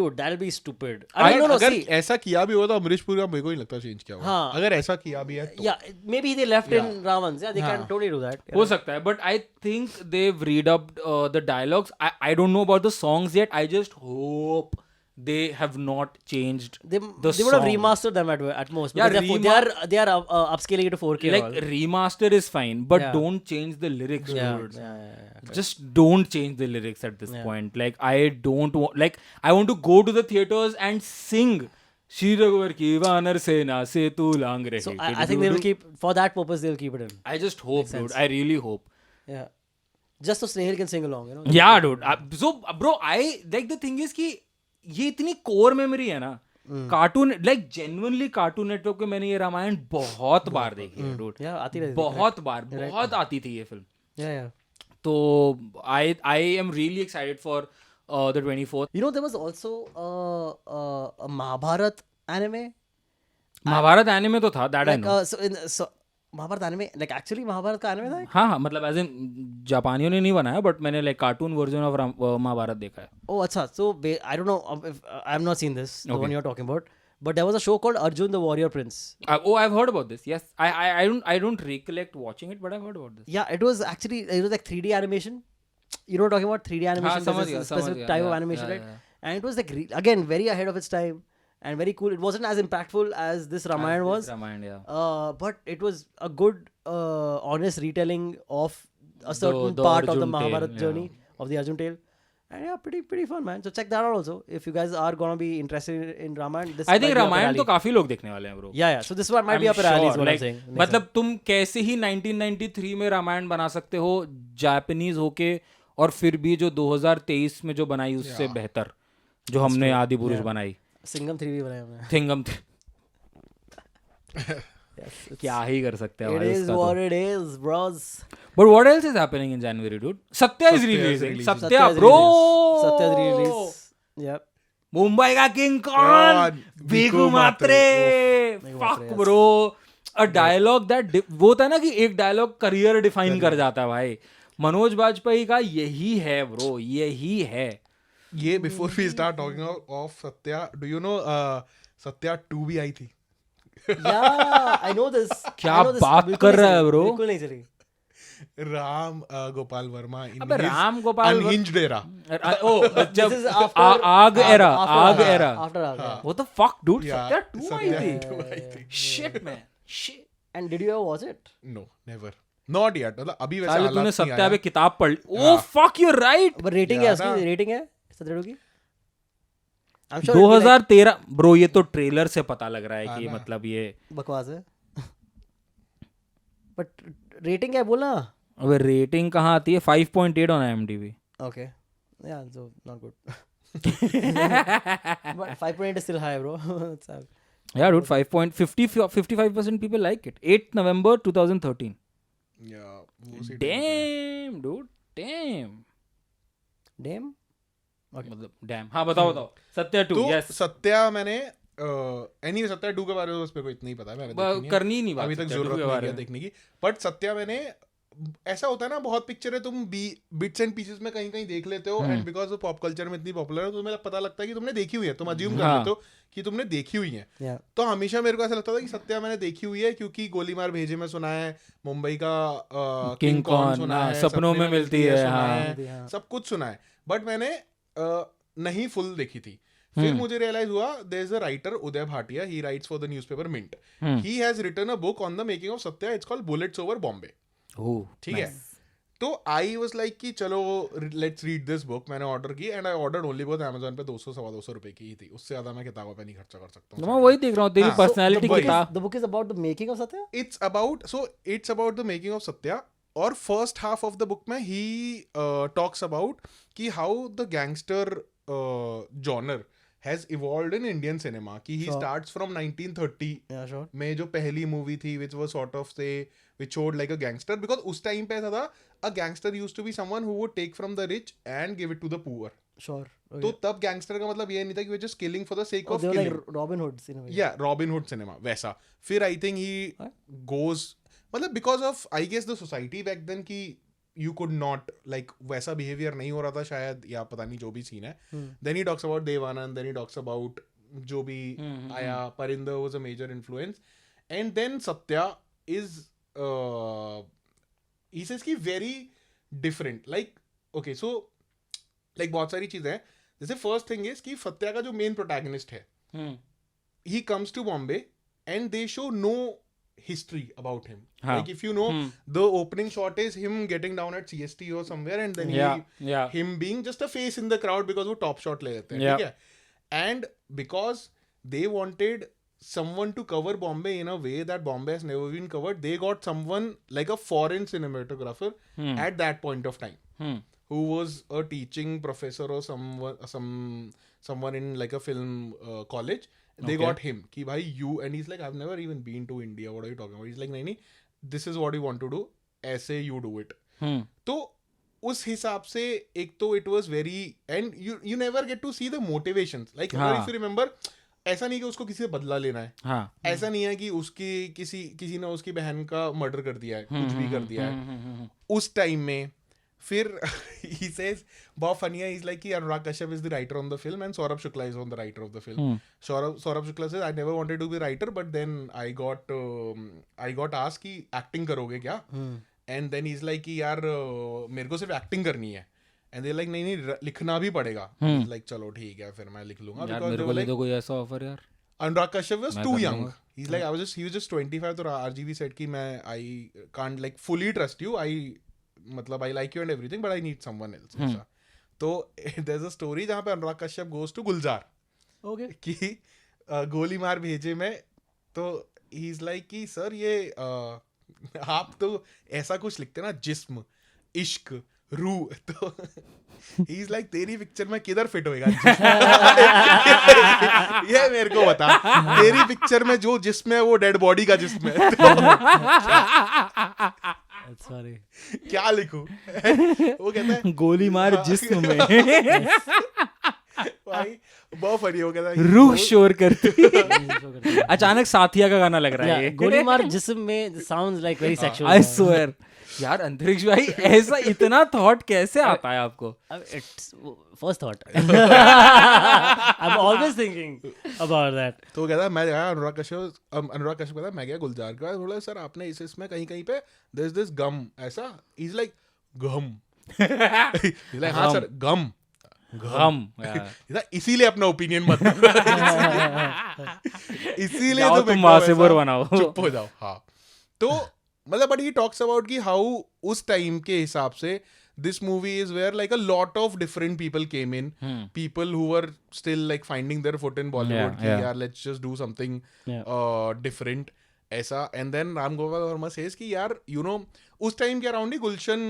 Dude, that'll be stupid. I mean, no, अगर see. ऐसा किया भी होता अमरीश पुरी का मेरे को नहीं लगता चेंज किया होगा. हाँ. अगर ऐसा किया भी है तो Yeah, maybe they left in Ravans. Yeah, they can totally do that. हो सकता है, but I think they've redubbed the dialogues. I don't know about the songs yet. I just hope they have not changed They would have remastered them at most. Yeah, Because they are upscaling it to 4K. like remaster is fine, but Yeah. don't change the lyrics, dude. Yeah. Just don't change the lyrics at this point. Like I don't want, like I want to go to the theaters and sing Shri Raghuvar ki vanar sena se tu lang rahi. So I think they will keep, for that purpose, they'll keep it in. I just hope, dude. I really hope. Yeah. Just so Snehal can sing along, you know? Yeah, dude. So, bro, I like the thing is कि ये इतनी core memory है ना. Cartoon like genuinely cartoon network पे मैंने ये रामायण बहुत बार देखी है, dude. Yeah, आती रहती बहुत बार, बहुत आती थी ये फिल्म. Yeah. तो I am really excited for the 24th. You know, there was also a Mahabharat anime. Mahabharat anime तो था, that I Like, know. so Mahabharat anime, like actually Mahabharat का anime था? हाँ मतलब एज इन जापानियों ने नहीं बनाया, बट मैंने like cartoon version of Mahabharat देखा है. Oh, अच्छा. So I don't know if I have not seen this, the one you're talking about. But there was a show called Arjun the Warrior Prince. I've heard about this. Yes, I don't recollect watching it, but I've heard about this. Yeah, it was like 3D animation. You know what I'm talking about? 3D animation. समझ There's गया, a specific समझ type गया. of animation, Yeah, right? yeah. And it was like again very ahead of its time and very cool. It wasn't as impactful as this Ramayana was. Ramayana, yeah. But it was a good, honest retelling of a certain the part of the Arjun Mahabharat tale, journey of the Arjun tale. And yeah, pretty fun, man. So check that out also. If you guys are gonna be interested in Ramayana, this I might think be up your Ramayan alley. तो काफी लोग देखने वाले हैं, bro. Yeah. So this one might be I'm up your alley, is sure. what I'm Like, saying. मतलब तुम कैसे ही 1993 में रामायण बना सकते हो जापानीज होके, और फिर भी जो 2023 में जो बनाई उससे बेहतर, जो हमने आदि पुरुष बनाई, Singham 3 भी बनाया हमने. थिंगम. Yes, क्या ही कर सकते हैं it भाई is उसका what तो. it is, bros. But what else is happening in January, dude? Satya is releasing. releasing. Satya, is bro. released. Satya is released. Yep. Mumbai का किंग कौन, कौन? Bigu Bigu Matre, Bigu fuck Matre, yes. Bro, a dialogue that, वो होता है ना कि एक dialogue career define कर जाता है भाई, मनोज बाजपेयी का यही है ब्रो, यही है. ये before we start talking of Satya, do you know Satya 2 भी आई थी. Yeah, I know this. क्या I know this. बात बिल्कुल कर नहीं रहा है चली, bro? बिल्कुल नहीं चली. राम गोपाल वर्मा in अबे his Ram Gopal unhinged era. ओ जब This is after आग एरा, after आग Aag. Era, After Aag, yeah. what the fuck dude, Yeah, Satya 2 I Satya थी. 2 आई थी. Shit man, shit. And did you ever watch it? No, never. Not yet. मतलब अभी वैसे साले हालात तूने नहीं सत्या आया. पे किताब पढ़ ली. Oh fuck, you're right. But rating है Yeah, उसकी, ना. rating है सत्या 2 की. I'm sure it'll be like 2013 bro, ये तो ट्रेलर से पता लग रहा है कि ना. मतलब ये बकवास है. But rating क्या है बोलना? अबे रेटिंग कहाँ आती है, 5.8 on IMDb. Okay. Yeah, so not good. But 5.8 is still high, bro. It's Yeah dude, 55% people like it. 8th November 2013. Yeah, वो seat Damn dude, damn. damn. मतलब damn. हाँ बताओ सत्या 2. तो yes. सत्या मैंने एनीवे सत्या 2 के बारे में उस पे कोई इतना ही पता है, मैंने देखी नहीं है. करनी ही नहीं बात अभी तक सत्या 2 जरूरत के नहीं बारे है में. देखने की. बट सत्या मैंने, ऐसा होता है ना बहुत पिक्चर है तुम बिट्स एंड पीसेस में कहीं कहीं देख लेते हो, एंड बिकॉज वो पॉप कल्चर में इतनी पॉपुलर है तो तुम्हें पता लगता है कि तुमने देखी हुई है, तुम अज्यूम कर हाँ. लेते हो कि तुमने देखी हुई है. Yeah. तो हमेशा मेरे को ऐसा लगता था कि सत्या मैंने देखी हुई है क्योंकि गोली मार भेजे में सुना है, मुंबई का किंग कौन सुना हाँ, है, सपनों में मिलती है. सुना हाँ. है, सब कुछ सुना है. बट मैंने नहीं फुल देखी थी. फिर मुझे रियलाइज हुआ there is a writer Uday Bhatia, he writes for the newspaper Mint. He has written a book on the making of Satya, it's called bullets over Bombay. Oh, ठीक है. तो आई वाज लाइक कि चलो लेट्स रीड दिस बुक. मैंने order की and I ordered only because Amazon पे 200-250 रुपए की ही थी. उससे ज्यादा मैं किताबों पे नहीं खर्चा कर सकता तो मैं हूँ. वही देख रहा हूँ, तेरी हाँ, पर्सनालिटी तो किताब. The book is about the making of Satya? It's about the making of Satya. और first half of the book में ही टॉक्स अबाउट कि how the gangster genre has evolved in Indian cinema. कि ही Sure. Starts from 1930 Yeah, sure. में जो पहली movie थी which was sort of से which showed like a gangster, because उस time पे ऐसा था a gangster used to be someone who would take from the rich and give it to the poor. Sure. तो तब gangster का मतलब ये नहीं था कि we're just killing for the sake Oh, of they were killing. like Robin Hoods in a way. Yeah, Robin Hood cinema वैसा. फिर I think he goes, मतलब because of I guess the society back then कि you could not like वैसा behavior नहीं हो रहा था शायद, या पता नहीं जो भी सीन है. Then he talks about Dev Anand, then he talks about जो भी आया, Parinder was a major influence, and then Satya is he says कि very different, like okay, so like बहुत सारी चीजें हैं. जैसे फर्स्ट थिंग इज कि सत्या का जो मेन प्रोटैगनिस्ट है, he comes to Bombay and they show no history about him. हाँ. Like if you know, the opening shot is him getting down at CST or somewhere, and then him being just a face in the crowd because वो top shot ले लेते हैं, ठीक है. And because they wanted someone to cover Bombay in a way that Bombay has never been covered, they got someone like a foreign cinematographer at that point of time, who was a teaching professor or someone in like a film college. They got him कि भाई you, and he's like I've never even been to India, what are you talking about? He's like नहीं, this is what you want to do, ऐसे you do it. तो उस हिसाब से एक तो it was very, and you never get to see the motivations, like if you remember, ऐसा नहीं कि उसको किसी से बदला लेना है. हाँ. ऐसा नहीं है कि उसकी किसी ने उसकी बहन का मर्डर कर दिया है, कुछ भी कर दिया है उस टाइम में. फिर he says बहुत funny है, he's like कि Anurag Kashyap is the writer on the film and Saurabh Shukla is on the writer of the film. Saurabh Shukla says I never wanted to be writer, but then I got asked कि acting करोगे क्या? And then he's like कि यार मेरे को सिर्फ acting करनी है. And they're like नहीं लिखना भी पड़ेगा. He's like चलो ठीक है फिर मैं लिख लूंगा. यार मेरे को ले दो कोई ऐसा ऑफर यार. Anurag Kashyap was too young. He's like he was just 25. तो RGV said कि मैं I can't like fully trust you. मतलब I like you and everything, but I need someone else. ऐसा. तो there's a story जहाँ पे Anurag Kashyap goes to Gulzar. Okay. कि गोली मार भेजे में, तो he's like कि सर ये आप तो ऐसा कुछ लिखते ना, जिस्म, इश्क, रूह, तो he's like तेरी पिक्चर में किधर फिट होएगा ये मेरे को बता. तेरी पिक्चर में जो जिस्म है वो डेड बॉडी का जिस्म है. That's funny. क्या लिखूं? वो कहता है गोली मार जिस्म में. भाई बहुत फनी हो गया था। रूह शोर करती अचानक साथिया का गाना लग रहा है Yeah, गोली मार जिस्म में sounds like very sexual. I swear यार अंतरिक्ष भाई ऐसा इतना थॉट कैसे आता है आपको? It's first thought. I'm always thinking about that. तो कहता मैं गया अनुराग कश्यप कहता मैं गया गुलजार के पास, बोला सर आपने इसमें कहीं कहीं पे दिस गम ऐसा, इज लाइक गम हाँ सर गम इसीलिए अपना ओपिनियन मत इसीलिए जाओ तो तुम वहां से बोर बनाओ, चुप हो जाओ। हाँ तो मतलब बट ही टॉक्स अबाउट कि हाउ उस टाइम के हिसाब से this movie is where like a lot of different people came in, people who were still like finding their foot in Bollywood, कि यार let's just do something different ऐसा। and then Ram Gopal Varma says कि यार you know उस time के around he Gulshan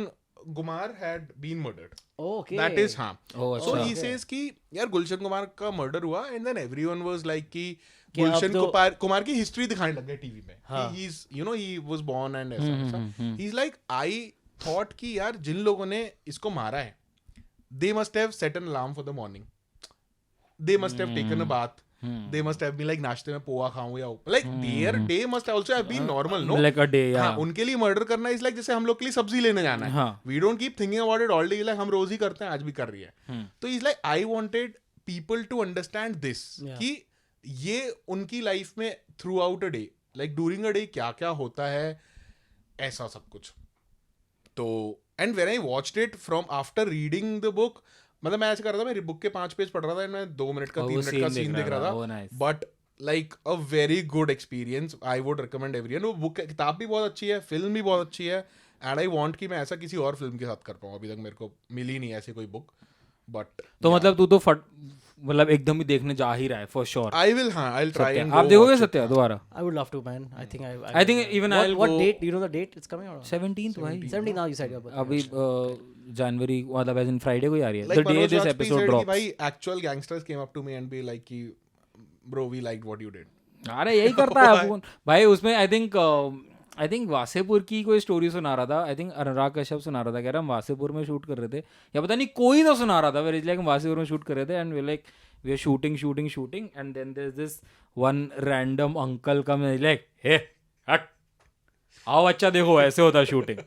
Kumar had been murdered. Okay. That is हाँ so he says कि यार गुलशन कुमार का murder हुआ and then everyone was like कि गुलशन कुमार की हिस्ट्री दिखाने लग गए टीवी में, he's you know he was born and ऐसा। he's like I thought कि यार जिन लोगों ने इसको मारा है they must have set an alarm for the morning, they must have taken a bath, they must have been like नाश्ते में पोहा खाऊं या like their day must also have been normal, no like a day, हाँ उनके लिए murder करना is like जैसे हम लोग के लिए सब्जी लेने जाना है, we don't keep thinking about it all day, like हम रोज ही करते हैं, आज भी कर रही है। तो is like I wanted people to understand this कि ये उनकी लाइफ में through out a day like during a day क्या क्या होता है ऐसा सब कुछ। तो and when I watched it from after reading the book, मतलब मैं ऐसे कर रहा था, मैं बुक के 5 पेज पढ़ रहा था, मैं 2 मिनट का 3 मिनट का सीन देख रहा था, but like a very good experience, I would recommend everyone. वो बुक किताब भी बहुत अच्छी है, फिल्म भी बहुत अच्छी है, एंड आई वांट कि मैं ऐसा किसी और फिल्म के साथ कर पाऊँ, अभी तक मेरे को मिली नहीं ऐसी कोई बुक। बट तो मतलब तू तो मतलब एकदम ही देखने जा ही रहा है फॉर श्योर। आई विल हाँ आई विल ट्राई एंड आप देखोगे सत्या दोबारा? I would love to, man. I think even I'll what go- date? Do you know the date? It's coming out. 17th भाई 17 now you said your birthday. अभी जनवरी मतलब as in Friday को ही आ रही है, like the day Manoj this Rajpuri episode said कि drops. भाई actual gangsters came up to me and be like कि bro we liked what you did. अरे यही करता है अपन भाई। उसमें आई थिंक वासेपुर की कोई स्टोरी सुना रहा था, आई थिंक अनुराग कश्यप सुना रहा था, कह रहा हम वासेपुर में शूट कर रहे थे या पता नहीं कोई तो सुना रहा था, वेर इज लाइक हम वासेपुर में शूट कर रहे थे and we like we are shooting and then there is this one random uncle come like hey हट आओ अच्छा देखो ऐसे होता शूटिंग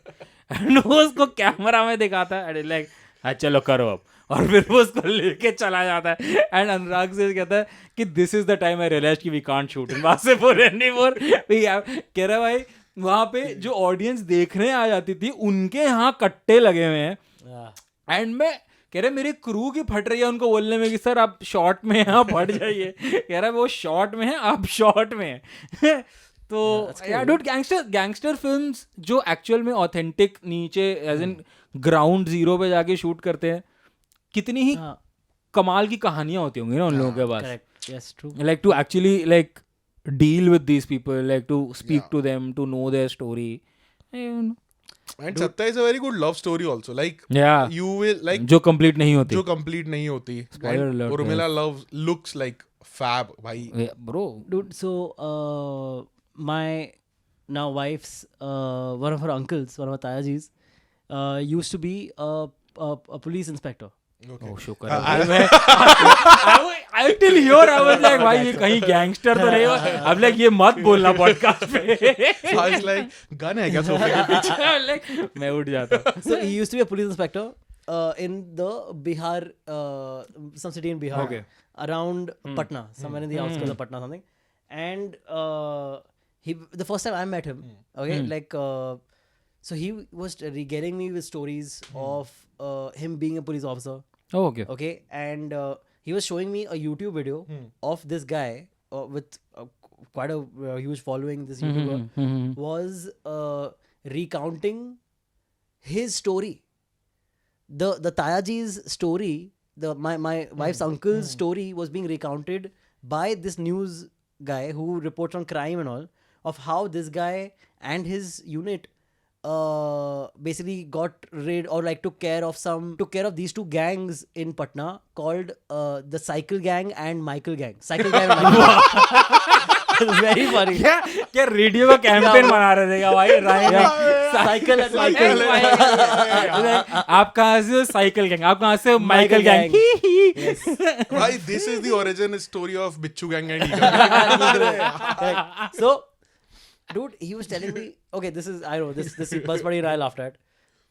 एंड वो उसको कैमरा में दिखाता है एंड लाइक हाँ चलो करो अब, और फिर वो उसको लेके चला जाता है एंड अनुराग से कहता है कि this is the time I realise कि we can't shoot in Wasseypur anymore. कह रहा भाई वहां पे जो ऑडियंस देखने आ जाती थी उनके यहाँ कट्टे लगे हुए हैं एंड मैं कह रहे मेरी क्रू की फट रही है उनको बोलने में कि सर आप शॉर्ट में हैं आप हट जाइए, कह रहा है वो शॉर्ट में है आप शॉर्ट में हैं। तो यार डूड गैंगस्टर फिल्म्स जो एक्चुअल में ऑथेंटिक नीचे एज इन ग्राउंड जीरो पे जाके शूट करते हैं, कितनी ही कमाल की कहानियां होती होंगी ना उन लोगों के पास। Correct. Yes, true. Like to actually like deal with these people, like to speak to them, to know their story. And Satya is a very good love story also. Like Yeah. you will like जो complete नहीं होती। जो complete नहीं होती। Spoiler And alert, Urmila love looks like fab भाई। Yeah, bro. Dude, so my now wife's one of her uncles, one of her tayajis, used to be a police inspector. Okay. Oh शुक्र है। I till here I was like भाई ये कहीं gangster तो नहीं हुआ। अब like ये मत बोलना पॉडकास्ट पे। So I was like gun है क्या सोफे के पीछे? Like मैं उठ जाता। So he used to be a police inspector in the Bihar, some city in Bihar, Okay. around Patna, somewhere in the outskirts of Patna, something. And the first time I met him, okay, like, so he was regaling me with stories of him being a police officer, Oh, okay. okay, and he was showing me a YouTube video of this guy with quite a huge following. This YouTuber was recounting his story, the Tayaji's story, my wife's uncle's story was being recounted by this news guy who reports on crime and all, of how this guy and his unit basically got rid or like took care of these two gangs in Patna called the Cycle Gang and Michael Gang. Cycle Gang and Michael Gang. Very funny. क्या radio का campaign बना रहे थे क्या भाई? Cycle and Cycle. आप कहाँ से हो? Cycle gang. आप कहाँ से हो? Michael gang. Why this is the origin story of Bichu Gang and Correct. So, dude, he was telling me, okay, this is, I know, this Buzz Buddy and I laughed at,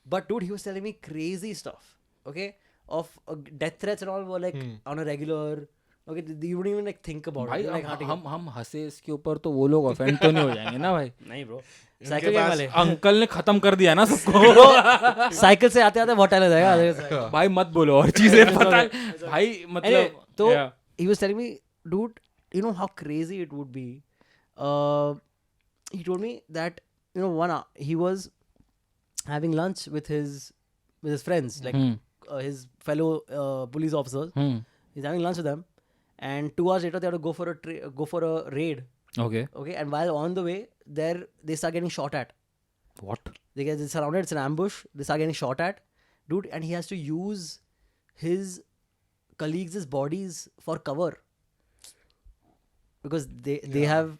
but dude, he was telling me crazy stuff, okay, of death threats and all were like on a regular, okay, you wouldn't even like think about भाई it. Like, हम हंसे इसके ऊपर तो वो लोग offend तो नहीं हो जाएंगे ना भाई. नहीं bro, साइकिल गैंग वाले अंकल ने खत्म कर दिया ना सबको. साइकिल से आते आते बहुत टाइम लग जाएगा. भाई मत बोलो और चीजें पता है भाई मतलब. So yeah. he was telling me, dude, you know how crazy it would be. He told me that he was having lunch with his friends, like his fellow police officers. He's having lunch with them, and 2 hours later they have to go for a raid. Okay. Okay, and while on the way, they start getting shot at. What? They get surrounded. It's an ambush. They start getting shot at, dude, and he has to use his colleagues' bodies for cover because they have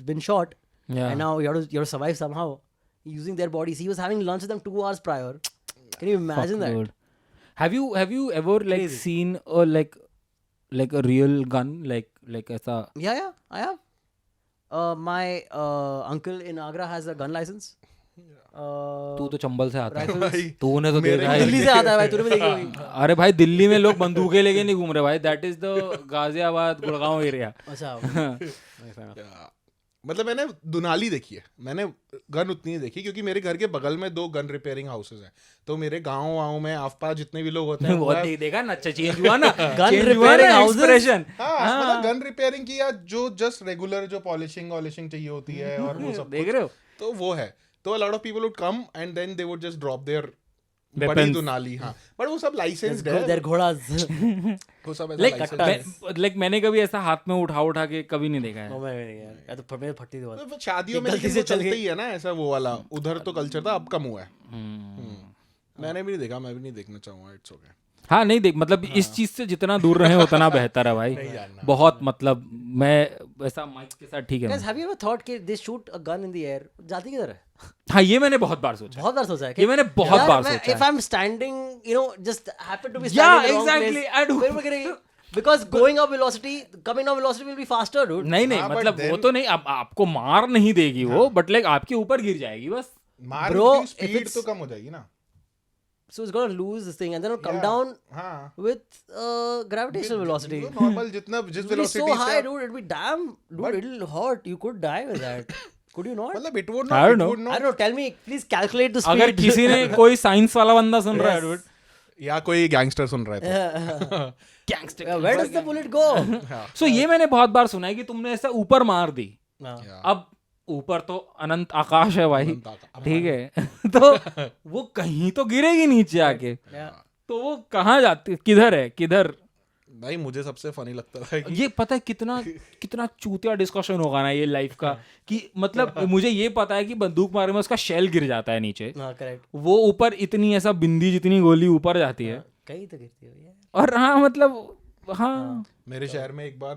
been shot. Yeah. And now you have to survive somehow using their bodies. He was having lunch with them 2 hours prior. Can you imagine that? Dude. Have you ever like Crazy. seen a like a real gun like ऐसा? Yeah, I have. My uncle in Agra has a gun license. तू तो चंबल से आता है. Rifles. तूने तो देखा है. दिल्ली से आता है भाई, तूने भी देखी होगी. अरे भाई दिल्ली में लोग बंदूकें लेके नहीं घूम रहे भाई. That is the Ghaziabad Gurgaon area. अच्छा. मतलब मैंने दुनाली देखी है, मैंने गन उतनी नहीं देखी क्योंकि मेरे घर के बगल में 2 गन रिपेयरिंग हाउसेज हैं. तो मेरे गाँव में आसपास जितने भी लोग होते हैं बहुत देखा ना. चेंज हुआ ना. Gun Change हुआ repairing ना houses? expression. हाँ, मतलब गन रिपेयरिंग की या जो जस्ट रेगुलर जो पॉलिशिंग चाहिए होती है और वो सब देख रहे हो. तो वो है. तो a lot of people would come and then they would just drop their बड़ी Weapons. दुनाली. हाँ, बट वो सब लाइसेंस्ड है. Their घोड़ास. वो सब ऐसा Like licensed है. मैंने कभी ऐसा हाथ में उठा के कभी नहीं देखा है. No, मैं तो मेरे फटती थी बहुत. तो शादियों में गलती लेकिन से वो चल चलते गई. ही है ना ऐसा वो वाला. उधर तो कल्चर था, अब कम हुआ है. मैंने भी नहीं देखा, मैं भी नहीं देखना चाहूंगा. It's okay. हाँ नहीं देख मतलब इस चीज से जितना दूर रहे उतना बेहतर है भाई. बहुत मतलब मैं ऐसा माइक के साथ ठीक है. Guys, have you ever thought कि they shoot a gun in the air? जाती किधर है? हाँ ये मैंने बहुत बार सोचा. बहुत बार सोचा है. ये मैंने बहुत बार सोचा If I'm standing, just happen to be Yeah, standing in the wrong exactly. place, I do. फिर मैं गिरेगी. Because going up velocity, coming down velocity will be faster, dude. नहीं हाँ, but मतलब वो then- तो नहीं. अब आपको मार नहीं देगी वो, बट लाइक आपके ऊपर गिर जाएगी बस. मार Bro, की if स्पीड it's- तो कम हो जाएगी ना. So it's gonna lose this thing and then it'll come Yeah. down हाँ. with gravitational velocity. नॉर्मल जितना जिस It'll be वेलोसिटी so से high, आप- dude. It'll be damn, dude. It'll hurt. You could die with that. Could you not? मतलब it would I not. don't It know. would I not. don't know. Tell me, please calculate the speed. अगर किसी ने कोई science वाला बंदा सुन रहा है Yes. dude. या कोई गैंगस्टर सुन रहा है तो. Yeah, where does the bullet go? सो ये मैंने बहुत बार सुना है कि तुमने ऐसा ऊपर मार दी. No. अब ऊपर तो अनंत आकाश है भाई. अनंत आकाश. ठीक है. तो वो कहीं तो गिरेगी नीचे आके. Yeah. तो वो कहाँ जाती किधर है किधर. भाई मुझे सबसे फनी लगता था कि ये पता है कितना चूतिया डिस्कशन होगा ना ये लाइफ का कि मतलब मुझे ये पता है कि बंदूक मारने में उसका शेल गिर जाता है नीचे. No, correct. वो ऊपर इतनी ऐसा बिंदी जितनी गोली ऊपर जाती है. कहीं तो गिरती है यार. और हाँ मतलब हाँ मेरे शहर में एक बार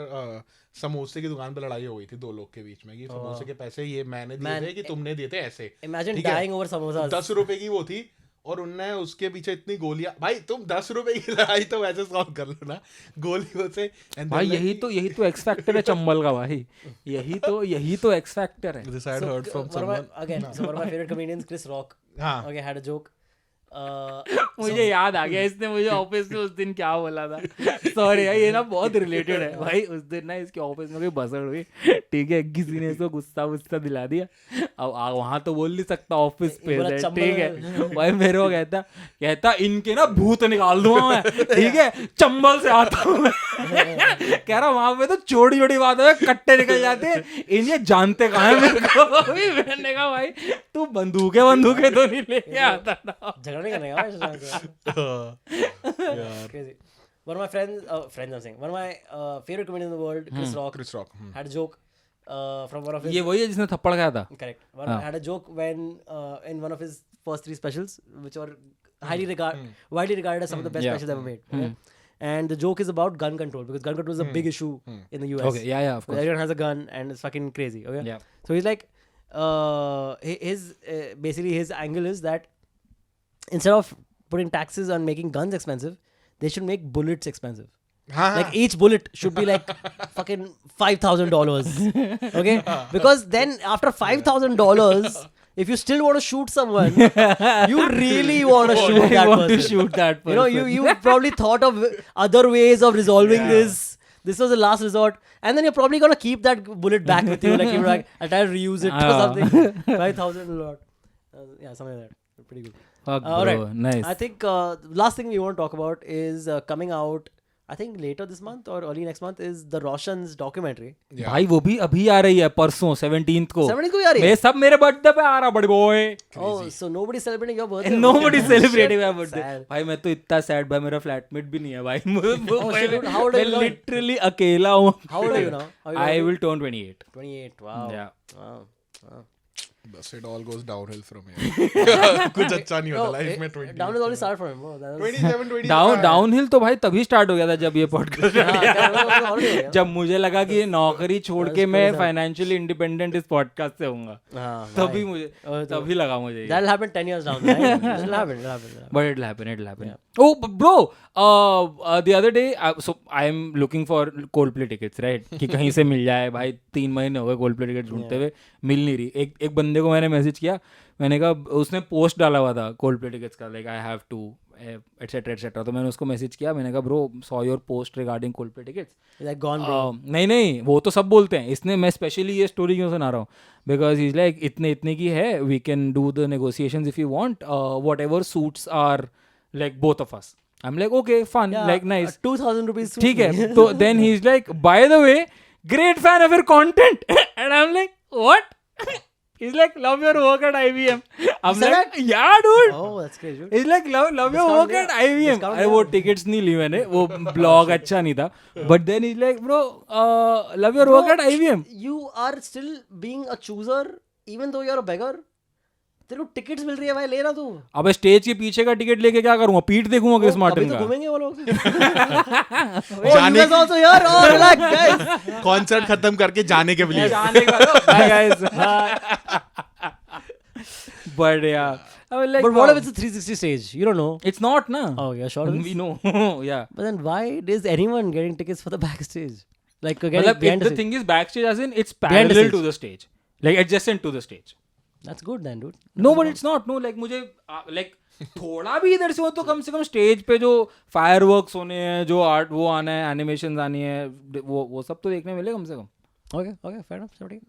समोसे की दुकान पे लड़ाई हो गई थी 2 लोग के बीच में कि समोसे के पैसे ये मैंने दिए थे कि तुमने दिए थे ऐसे. Imagine ठीक है? dying over samosas. 10 रुपए की वो थी और उनने उसके पीछे इतनी गोलियां. भाई तुम 10 रुपए की लड़ाई तो वैसे सॉल्व कर लो ना गोलियों से. And then भाई like- यही तो एक्स फैक्टर है चंबल का भाई. यही तो एक्स फैक्टर है. This I had heard from one of someone. one of my favorite comedians, Chris Rock. हाँ. Okay, had a joke. मुझे याद आ गया इसने मुझे ऑफिस में उस दिन क्या बोला था. सॉरी यार ये ना बहुत रिलेटेड है भाई. उस दिन ना इसके ऑफिस में कोई भसड़ हुई. ठीक है किसी ने इसको गुस्सा दिला दिया. अब वहां तो बोल नहीं सकता ऑफिस पे बोला से. चंबल. ठीक है भाई मेरे को कहता इनके ना भूत निकाल दूंगा मैं. ठीक है चंबल से आता हूँ मैं. कह रहा वहां पे तो छोटी बात है कट्टे निकल जाते हैं. ये जानते कहाँ है मेरे को. मैंने कहा भाई तू बंदूकें तो नहीं लेके आता था. झगड़ा नहीं करने का. Crazy. One of my friends, I'm saying, one of my favorite comedians in the world, Chris Rock, Chris Rock. had a joke from one of his. ये वही है जिसने थप्पड़ खाया था. Correct. Had a joke when in one of his first 3 specials, which are widely regarded as some of the best Yeah. specials ever made. Okay? And the joke is about gun control because gun control is a big issue in the US. Okay, yeah, of course. Everyone has a gun and it's fucking crazy. Okay. Yeah. So he's like, basically his angle is that instead of putting taxes on making guns expensive, they should make bullets expensive. Like each bullet should be like fucking $5,000. Okay, because then after $5,000, if you still want to shoot someone, you really want to shoot that want person. to shoot that person. You know, you probably thought of other ways of resolving this. This was the last resort, and then you're probably gonna keep that bullet back with you. Like you're like, I'll try to reuse it or something. 5,000 a lot. Yeah, something like that. Pretty good. Fuck, All bro. right. Nice. I think last thing we want to talk about is coming out. I think later this month or early next month is the Roshan's documentary. भाई वो भी अभी आ रही है परसों 17th को 17th को भी आ रही है? मैं सब मेरे बर्थडे पे आ रहा बड़ी boy Oh, so nobody's celebrating your birthday? nobody celebrating my Shit, birthday sad. भाई मैं तो इतना सैड भाई मेरा फ्लैटमेट भी नहीं है भाई shit, dude. How old are मैं you now? लिटरली अकेला हूँ How old are you now? How you I now? will turn 28 28. Wow. Yeah. Wow. Wow. Bas it all goes downhill from here. कुछ अच्छा नहीं होता लाइफ में 20. Down is only start for him. Oh, that was 27 28. Downhill तो भाई तभी start हो गया था जब ये पॉडकास्ट already हो गया। जब मुझे लगा कि नौकरी छोड़ के मैं फाइनेंशियली इंडिपेंडेंट इस पॉडकास्ट से होऊंगा हाँ, तभी मुझे तभी लगा मुझे ये। That'll happen 10 years down the line. It'll happen. It'll happen. But it'll happen. Oh, bro, the other day, so I'm looking for Coldplay tickets, right? कि कहीं से मिल जाए भाई 3 महीने हो गए Coldplay tickets ढूंढते हुए मिल नहीं रही। एक बंदे को मैंने मैसेज किया, मैंने कहा उसने पोस्ट डाला हुआ था Coldplay tickets का, like I have to etc. तो मैंने उसको मैसेज किया, मैंने कहा bro, saw your post regarding Coldplay tickets. Like gone, bro. नहीं वो तो सब बोलते हैं, इसने मैं स्पेशली ये स्टोरी क्यों सुना रहा हूँ बिकॉज इज लाइक इतने की है, we can do the negotiations if you want, whatever suits are like both of us. I am like okay fun, like nice, 2,000 rupees. suits ठीक me. है। तो then he is like by the way great fan of your content and I am like what? He's like, love your work at IBM. I'm said like, yeah, dude. Oh, that's great, dude. He's like, love your work at IBM. Discount अरे वो tickets नहीं ली मैंने, वो blog अच्छा नहीं था. But then he's like, bro, love your work at IBM. You are still being a chooser even though you're a beggar. तेरे को टिकट्स मिल रही है भाई, लेना तू। अबे स्टेज के पीछे का टिकट लेके क्या करूंगा? पीठ देखूंगा क्रिस मार्टिन तो का। घूमेंगे वो लोग। जाने- You guys also here? Oh, relax, guys. Concert खत्म करके जाने के लिए. जाने का तो bye guys. But yeah, I was like, But what wow. if it's a 360 stage? You don't know. It's not na. Oh, yeah, sure. it is. We know. Yeah. But then why is anyone getting tickets for the backstage? Like getting Matlab, behind the the stage. thing is backstage as in it's Behind the parallel stage. to the stage, like adjacent to the stage. That's good then, dude. No, but it's not. No, like मुझे like थोड़ा भी इधर से हो तो कम से कम stage पे जो फायरवर्क्स होने हैं, जो आर्ट वो आना है, एनिमेशंस आनी है, वो सब तो देखने मिले कम से कम. Okay, fair enough. Somebody.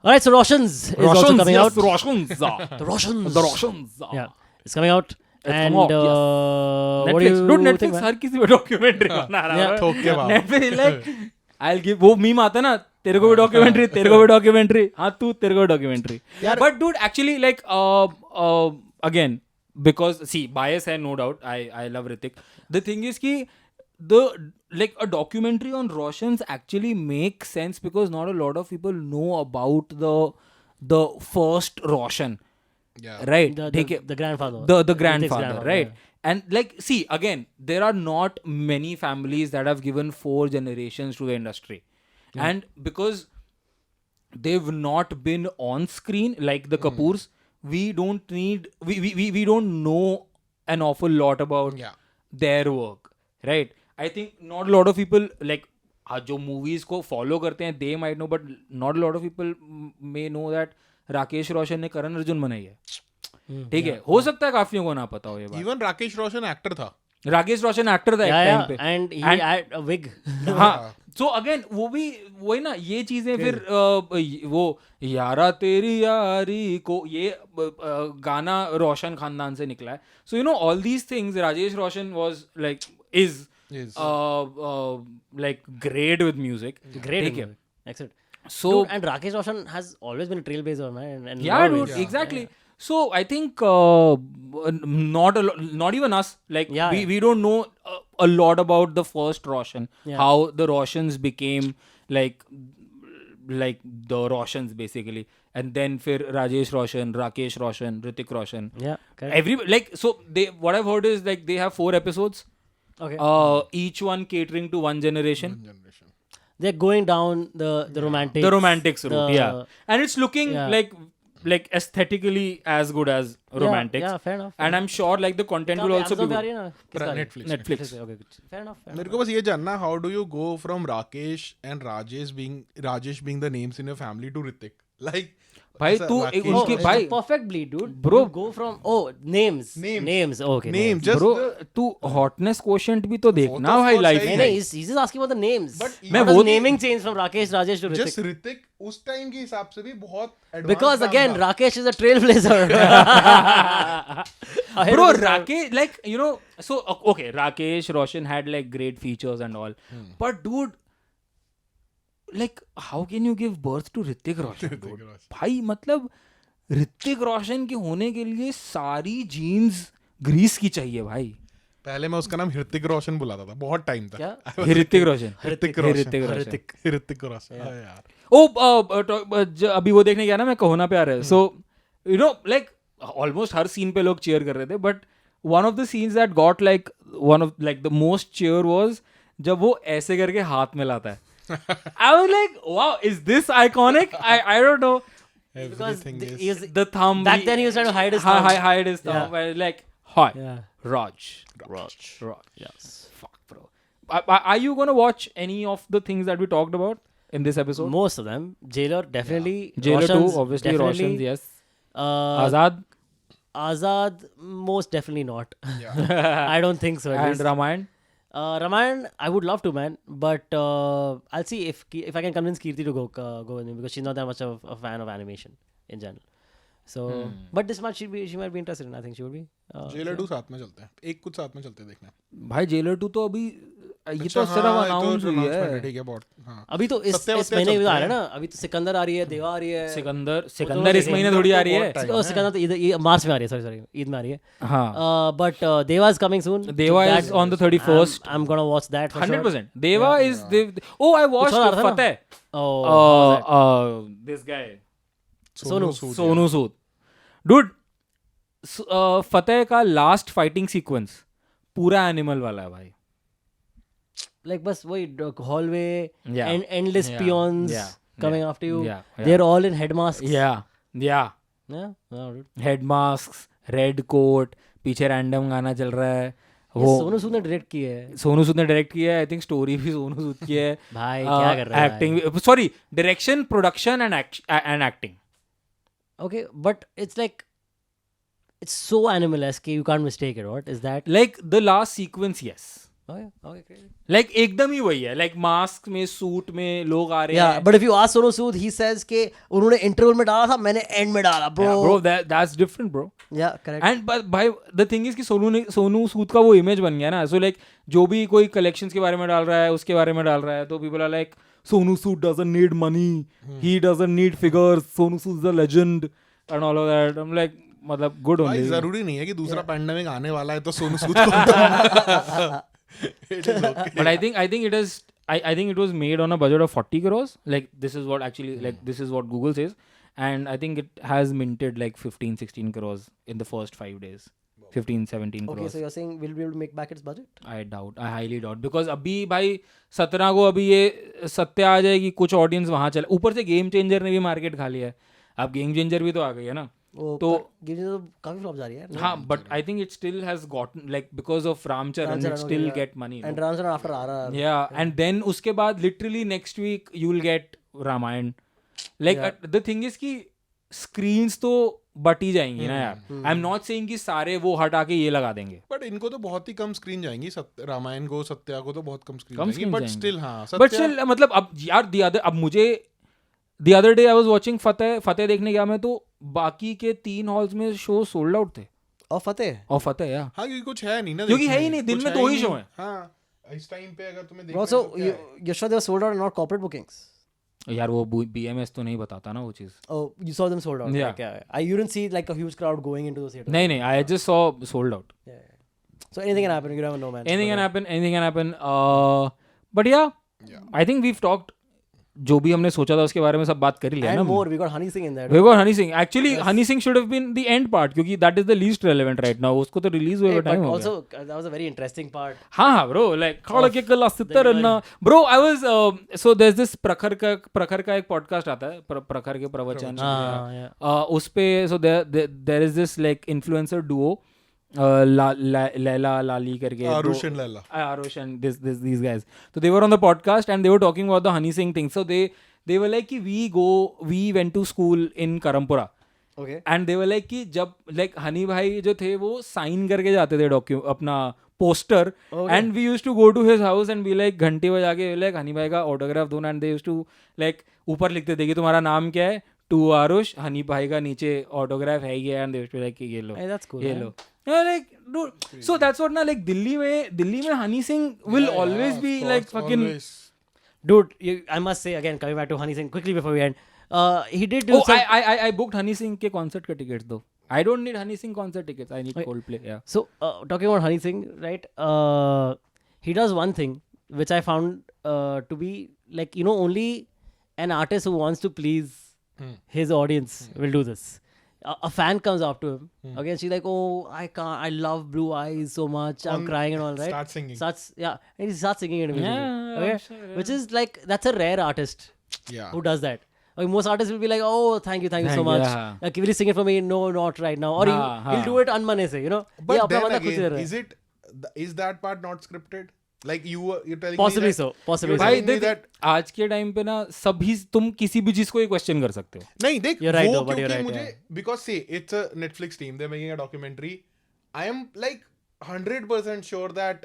All right, so Roshan's is also coming out. Roshans. The Roshan's. The Roshans. Yeah, it's coming out. It's And come out, yes. what do Netflix. you Dude, think, Netflix man? हर किसी पे documentary बना रहा है. ठोक के बाप. Netflix like I'll give वो meme आता है ना, तेरे को भी डॉक्यूमेंट्री, तेरे को भी डॉक्यूमेंट्री, हाँ तू तेरे को भी documentary. But dude, actually like again, because see bias है no doubt. I love Hrithik. The thing is कि the like a documentary on Roshans actually makes sense because not a lot of people know about the first Roshan. Yeah. Right? The grandfather. The Hrithik's grandfather, right? yeah. And like, see, again, there are not many families that have given 4 generations to the industry. And because they've not been on screen like the Kapoors, we don't need, we don't know an awful lot about Yeah. their work, right? I think not a lot of people like जो movies को follow करते हैं, they might know, but not a lot of people may know that Rakesh Roshan ने करण अर्जुन बनाई है. ठीक है, हो सकता है काफियों को ना पता हो ये बात. Even राकेश रोशन एक्टर था. राकेश रोशन एक्टर था एक टाइम पे. And he had a wig. हाँ, सो अगेन वो भी वही ना, ये चीजें फिर वो यारा तेरी यारी को ये गाना रोशन खानदान से निकला है. So you know all these things, Rajesh Roshan was like is like great with music. Great. ठीक है. Excellent. So Dude, and Rakesh Roshan has always been a trailblazer, man. And yeah, dude, exactly. So I think not even us, like we don't know a lot about the first Roshan, how the Roshans became like the Roshans basically, and then फिर Rajesh Roshan, Rakesh Roshan, Hrithik Roshan. Yeah, correct. Like so they, what I've heard is like they have 4 episodes. Okay. Each one catering to one generation. they're going down the romantics route, yeah, and it's looking like aesthetically as good as romantics. Yeah, fair enough. And I'm sure like the content will also be good. Netflix. Okay, good. Fair enough. मेरे को बस ये जानना, how do you go from Rakesh and Rajesh being the names in your family to Hrithik? Like, भाई ऐसा तू Rakesh- उनके it's भाई a perfect bleed, dude. Bro. You go from names. Okay. name, just bro the- तू hotness quotient भी तो देखना of भाई course लाइफ सही में. है. नहीं, he's just asking about the names. But मैं How does वो naming change from Rakesh, Rajesh to Hrithik? just Hrithik उस टाइम के हिसाब से भी बहुत advanced Because नाम again, था. Rakesh is a trailblazer. Bro, Rakesh, like, you know, so okay, Rakesh Roshan had like great features and all, but dude, like, how can you give birth to Hrithik Roshan? Dude? भाई मतलब ऋतिक रोशन के होने के लिए सारी jeans Greece की चाहिए भाई. पहले मैं उसका नाम ऋतिक रोशन बुलाता था बहुत टाइम तक. क्या? ऋतिक रोशन. ऋतिक रोशन. हाँ यार. अभी वो देखने गया ना मैं, कहोना पे आ रहा है. So you know like almost हर सीन पे लोग चीयर कर रहे थे, but one of the scenes that got like one of like the most cheer was जब वो ऐसे करके हाथ मिलाता है. I was like, wow, is this iconic? I don't know. Everything Because is. he was, The thumb. back then he was trying to hide his thumb. Hide his thumb. Yeah. Like, hi, Yeah. Raj. Raj. Yes. Fuck, bro. Are you gonna watch any of the things that we talked about in this episode? Most of them. Jailer, definitely. Jailer 2, Roshan's, obviously. definitely. Roshan's, yes. Uh, Azad most definitely not. Yeah. I don't think so. At and least. Ramayan. Ramayan, I would love to, man, but I'll see if I can convince Kirti to go with me, because she's not that much of a fan of animation in general. So, but this much she might be interested in. I think she would be. Jailer 2 साथ में चलते हैं. एक कुछ साथ में चलते हैं देखने. भाई जेलर 2 तो अभी ये अच्छा, तो सिर्फ हाँ, अनाउंस तो हुई announcement है. ठीक है बहुत. हाँ. अभी तो इस सत्या महीने में चलते आ रहा है हैं. ना. अभी तो सिकंदर आ रही है, देवा आ रही है. सिकंदर इस महीने थोड़ी आ रही है. time Oh, सिकंदर तो ये मार्च में आ रही है. Sorry, ईद में आ रही है. हाँ. But Deva is coming soon. Deva So is on the 31st. I'm gonna watch that for 100%. Deva is. Oh, I watched और आ रहा था ना? Fateh. sure. Oh, This guy. Sonu Sood, Sonu Sood. Dude, फतेह का लास्ट फाइटिंग सीक्वेंस पूरा animal वाला है भाई. like बस वही hallway Yeah. and endless Yeah. peons Yeah. coming after you. Yeah. They're all in head masks. Yeah. Yeah. Oh, dude. Head mask, red coat, पीछे random गाना चल रहा है. ये वो सोनू सूद ने डायरेक्ट किया है. सोनू सूद ने डायरेक्ट किया है. आई थिंक स्टोरी भी सोनू सूद की है. भाई क्या कर रहा है acting, sorry, direction, production and acting. Okay, but it's like it's so animal-esque. You can't mistake it. What is that? Like the last sequence, yes. Okay, crazy. Like एकदम ही वही है. लाइक मास्क में, सूट में लोग आ रहे Yeah, हैं. but if you ask Sonu Sood, he says कि उन्होंने इंटरवल में डाला था, मैंने एंड में डाला, bro. Yeah, bro, that's different, bro. Yeah, correct. And भाई द थिंग इज कि सोनू सूद का वो इमेज बन गया ना. सो लाइक जो भी कोई कलेक्शंस के बारे में डाल रहा है, उसके बारे में डाल रहा है, तो people are like Sonu Sood doesn't need money, he doesn't need figures, Sonu Sood is a legend and all of that. I am like मतलब गुड भाई ओनली. जरूरी नहीं है कि दूसरा पैंडेमिक आने वाला है तो सोनू सूद को. It is okay. But I think it is. I think it was made on a budget of 40 crores. Like this is what actually like this is what Google says, and I think it has minted like 15-16 crores in the first 5 days. 15-17 Okay, crores. so you're saying we'll be able to make back its budget? I doubt. I highly doubt because अभी भाई 17 को अभी ये सत्य आ जाएगी, कुछ audience वहाँ चले. ऊपर से गेम चेंजर ने भी मार्केट खा लिया है. अब गेम चेंजर भी तो आ गई है ना. तो काफी फ्लॉप जा रही है. हाँ, but I think it still has gotten like because of Ramcharan it still get money. And Ramcharan after RR. Yeah, and then उसके बाद literally next week you will get Ramayan. Like the thing is कि screens तो but he जाएंगी ना यार. I am not saying कि सारे वो हटा के ये लगा देंगे. बट इनको तो बहुत ही कम स्क्रीन जाएंगी. रामायण को, सत्या को तो बहुत कम स्क्रीन कम जाएंगी. बट जाएंगी. स्टिल हाँ, बट स्टिल मतलब अब यार अब मुझे the other day I was watching फतेह देखने गया मैं, तो बाकी के 3 हॉल्स में शो सोल्ड आउट थे. और फतेह या हाँ, क्योंकि कुछ है नहीं ना, क्योंकि है ही नहीं, दिन में 2 ही शो हैं. हाँ, इस टाइम पे अगर तुम्हें देखना also है तो क्या है? you're sure they were sold out and not corporate bookings? यार वो BMS तो नहीं बताता ना वो चीज. Oh, you saw them sold out. Yeah. Okay. You didn't see like a huge crowd going into the theater. नहीं, I just saw sold out. Yeah. So anything can happen. You never know, man. Anything can happen. But yeah, I think we've talked जो भी हमने सोचा था उसके बारे में सब बात कर ही लिया ना And more, we got Honey Singh in that. We got Honey Singh. Actually, Honey Singh should have been the end part क्योंकि that is the least relevant right now. उसको तो release हुए Hey, time but हो also, that was a very interesting part. गया. हाँ bro, like खड़ा के कल अस्तित्व रहना. Bro, I was so there's this प्रखर का एक podcast आता है प्रखर के प्रवचन. Yeah. उस पे so there is this like influencer duo. Laila Lali करके Arush and Laila. Arush and these guys. So they were on the podcast and they were talking about the Honey Singh thing. So they were like कि we went to school in Karampura. Okay. And they were like कि जब like Honey भाई जो थे वो sign करके जाते थे अपना poster and we used to go to his house and be like घंटे बजा के like हनी भाई का ऑटोग्राफ दो and they used to like ऊपर लिखते थे कि तुम्हारा नाम क्या है टू आरुष हनी भाई का नीचे ऑटोग्राफ है ये and they used to be like ये लो Hey, that's cool. ये लो like dude so that's what ना like दिल्ली में Honey Singh will always be like fucking Always. Dude, I must say again, coming back to Honey Singh quickly before we end. He did do oh some. I booked Honey Singh के concert के tickets though. I don't need Honey Singh concert tickets. I need Coldplay. Yeah. So talking about Honey Singh, right? He does one thing which I found to be like only an artist who wants to please his audience will do this. A fan comes up to him, okay, and she's like, "Oh, I can't. I love Blue Eyes so much. I'm crying and all, right?" Start singing. And he starts singing it immediately. Yeah, okay, I'm sure, yeah. which is like that's a rare artist Yeah. who does that. Like most artists will be like, "Oh, thank you so Thank you, much. yeah. Will you sing it for me? No, not right now." Or he'll do it unmane se, But ये अपना then बंदा खुद से कर again, रहा है. is that part not scripted? Like you're telling Possibly me that, so. Possibly you're so. भाई telling me देख that आज के टाइम पे ना सभी तुम किसी भी चीज को क्वेश्चन कर सकते हो. नहीं देख You're right वो though, but you're क्योंकि right, मुझे because say it's a Netflix team they're making a documentary I am like 100% sure that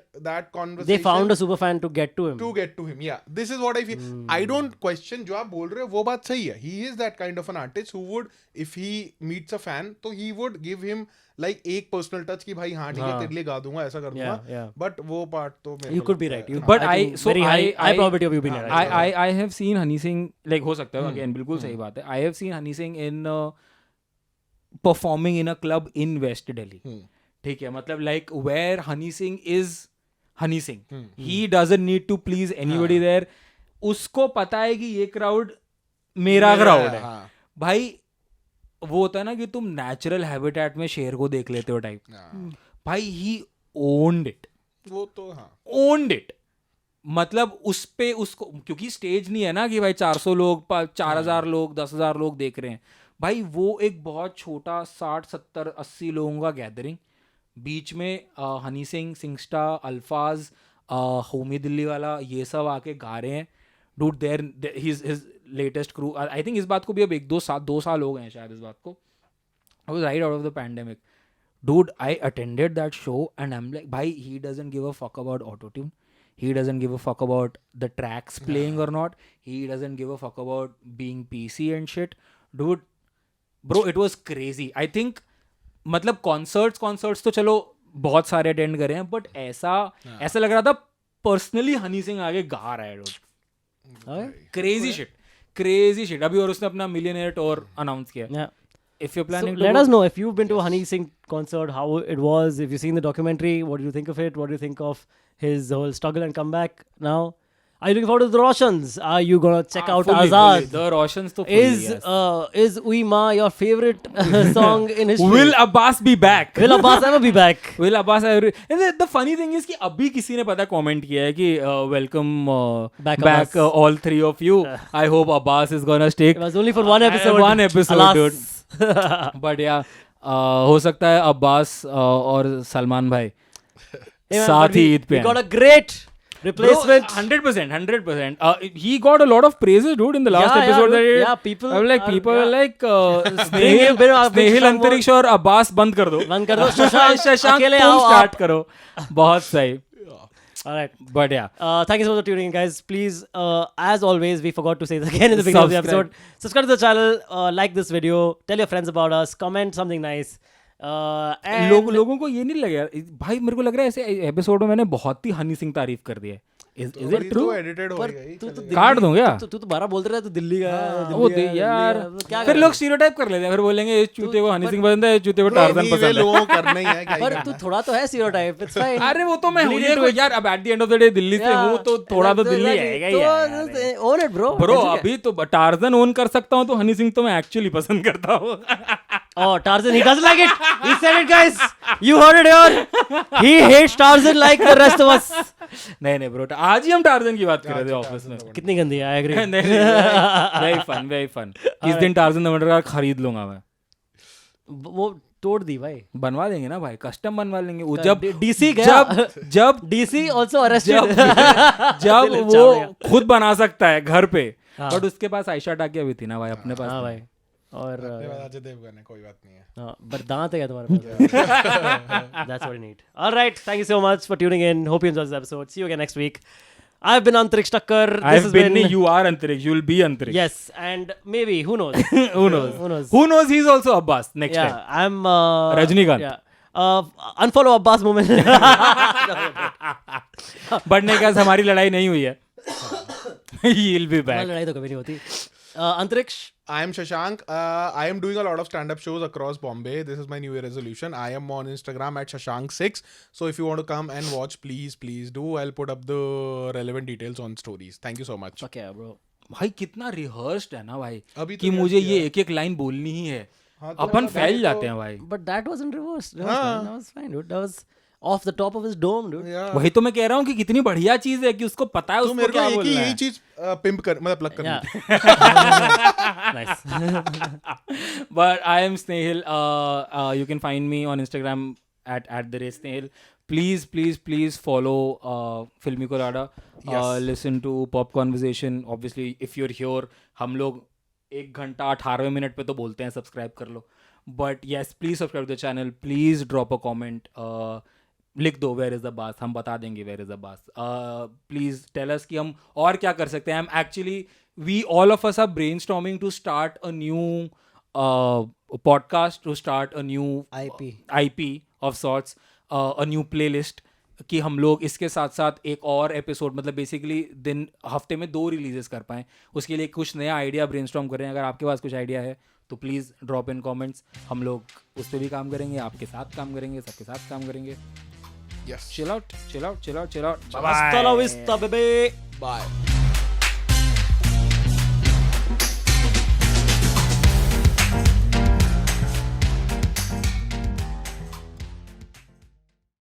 conversation They found a super fan to get to him. to get to him. Yeah, this is what I feel. I don't question जो आप बोल रहे हो वो बात सही है. He is that kind of an artist who would if he meets a fan तो he would give him like एक personal touch कि भाई हाँ ठीक है तेरे लिए गा दूंगा ऐसा कर दूंगा. yeah. But वो part तो मेरे You को could be लगता right. है. You, But I think very high probability of you being right. I have seen Honey Singh like हो सकता है again बिल्कुल सही बात है. I have seen Honey Singh in performing in a club in West Delhi. ठीक है मतलब like where Honey Singh is Honey Singh. He doesn't need to please anybody there. उसको पता है कि ये crowd मेरा crowd है. भाई वो होता है ना कि तुम नेचुरल हैबिटेट में शेर को देख लेते हो टाइप. भाई ही ओन्ड इट. वो तो हाँ ओन्ड इट मतलब उस पे उसको क्योंकि स्टेज नहीं है ना कि भाई 400 लोग 4000 लोग 10,000 लोग देख रहे हैं. भाई वो एक बहुत छोटा 60 70 80 लोगों का गैदरिंग बीच में हनी सिंह सिंगस्टा अल्फाज होमी दिल्ली वाला ये सब आके गा रहे हैं. Dude there his latest crew I think इस बात को भी अब 2 साल हो गए हैं शायद इस बात को. I was right out of the pandemic. Dude, I attended that show and I'm like, bhai, he doesn't give a fuck about autotune. He doesn't give a fuck about the tracks playing or not. He doesn't give a fuck about being PC and shit. Dude, bro, it was crazy. I think, मतलब concerts तो चलो बहुत सारे attend करे हैं but ऐसा लग रहा था पर्सनली हनी सिंह आगे गा रहा है. dude. Crazy shit. अभी और उसने अपना मिलियनेयर टूर अनाउंस किया. Yeah. If you're planning So let us know if you've been to a Honey Singh concert, how it was. If you've seen the documentary, what do you think of it? What do you think of his whole struggle and comeback now? Are you looking forward to the Roshans? Are you gonna check out fully. Azad? The Roshans to fully, yes. Is Uy Ma your favorite song in history? Will Abbas be back? Will Abbas ever be back? Will Abbas ever? And the funny thing is कि अभी किसी ने पता comment किया है कि welcome Back back Abbas. all three of you. I hope Abbas is gonna stick. It was only for one episode. One episode, Alas. dude. But yeah, हो सकता है अब्बास और सलमान भाई Hey man, साथ but ही we- ईद पे we got a great replacement. 100%. He got a lot of praises, dude, in the last Yeah, episode. dude. that he- Yeah, people I'm like, are- people were yeah. like, Bring him, bring him, Snehil Shashank अंतरिक्ष और अब्बास बंद कर दो. बंद कर दो. शशांक, अकेले तुम आओ स्टार्ट आप. करो. बहुत सही. All right. But yeah. Thank you so much for tuning in, guys. Please, as always, we forgot to say this again in the beginning of the episode. Subscribe to the channel, like this video, tell your friends about us, comment something nice. And लोगों को ये नहीं लगा भाई. मेरे को लग रहा है ऐसे एपिसोड में मैंने बहुत ही हनी सिंह तारीफ कर दी है. Is तो it ये true? तो edited हो पर गया ही, तू तो चलेगा। काट दूं क्या? तू तो बारह बोलते रहा तू दिल्ली का वो यार फिर लोग स्टीरियोटाइप कर लेते हैं, फिर बोलेंगे इस चूते को हनी सिंह पसंद है, इस चूते को टार्जन Anyway, पसंद है। लोगों को करना ही है, क्या ही पर करना तू है। थोड़ा तो है स्टीरियोटाइप, इट्स फाइन। अरे वो तो मैं हूँ यार, अब at the end of the day Delhi से हूँ तो थोड़ा तो दिल्ली आएगा ही यार। Own it bro. ब्रो अभी तो टार्जन ओन कर सकता हूँ, तो हनी सिंह तो मैं एक्चुअली पसंद करता हूँ। Oh, Tarzan, he doesn't like it. He said it, guys. You heard it here. He hates Tarzan like the rest of us. नहीं ब्रो, आज ही हम टार्जन की बात कर रहे थे ऑफिस में। कितनी गंदी है, I agree. Very fun. इस दिन टार्जन द वंडर कार खरीद लूंगा मैं। वो तोड़ दी भाई। बनवा देंगे ना भाई, कस्टम बनवा लेंगे। वो जब DC गया। जब DC also arrested. जब वो खुद बना सकता है घर पे, हाँ। बट उसके पास आयशा टाकिया भी थी ना भाई अपने पास। हाँ भाई। और अपने पास अजय देवगन है, कोई बात नहीं है। हाँ, but दांत है क्या तुम्हारे पास? That's what you need. All right, thank you so much for tuning in. Hope you enjoyed this episode. See you again next week. I've been Antariksh Thakkar. This I've has been you are Antariksh, you'll be Antariksh. Yes, and maybe who knows? Who knows? Who knows? Who knows? He's also Abbas next Yeah, time. I'm Rajnikant. Yeah. Unfollow Abbas moment. बढ़ने का हमारी लड़ाई नहीं हुई है। He'll be back. लड़ाई तो कभी नहीं होती। अंतरिक्ष, I am Shashank. I am doing a lot of stand-up shows across Bombay. This is my New Year resolution. I am on Instagram at Shashank6. So if you want to come and watch, please do. I'll put up the relevant details on stories. Thank you so much. क्या bro? भाई कितना rehearsed है ना भाई, अभी तो कि क्या मुझे किया ये एक एक लाइन बोलनी ही है। हाँ, तो अपन मतलब फैल तो- जाते हैं भाई। But that was in reverse. That was fine, dude. That was off the top of his dome, dude. Yeah. वही तो मैं कह रहा हूँ कि कितनी बढ़िया चीज है कि उसको पता है तो उसको मेरे को क्या एक ही बोलना यही है। चीज पिंप कर मतलब प्लग करनी थी। Yeah. Nice. But I am Snehil. You can find me on Instagram at @Snehil. Please follow Filmy Colada. Listen to Pop Conversation. Obviously, if you're here, हम लोग 1 घंटा 18 मिनट पे तो बोलते हैं सब्सक्राइब कर लो. But yes, please subscribe to the channel. Please drop a comment. लिख दो where is the boss, हम बता देंगे where is the boss. Please tell us कि हम और क्या कर सकते हैं. I'm actually, we all of us are brainstorming to start a new podcast, to start a new IP of sorts, a new playlist, कि हम लोग इसके साथ साथ एक और एपिसोड मतलब बेसिकली हफ्ते में 2 रिलीजेस कर पाएँ. उसके लिए कुछ नया आइडिया ब्रेनस्टॉर्म करें. अगर आपके पास कुछ आइडिया है तो प्लीज़ ड्रॉप इन कमेंट्स. हम लोग उस पर भी काम करेंगे, आपके साथ काम करेंगे, सबके साथ काम करेंगे. Yes. Chill out. Hasta la vista, baby. Bye.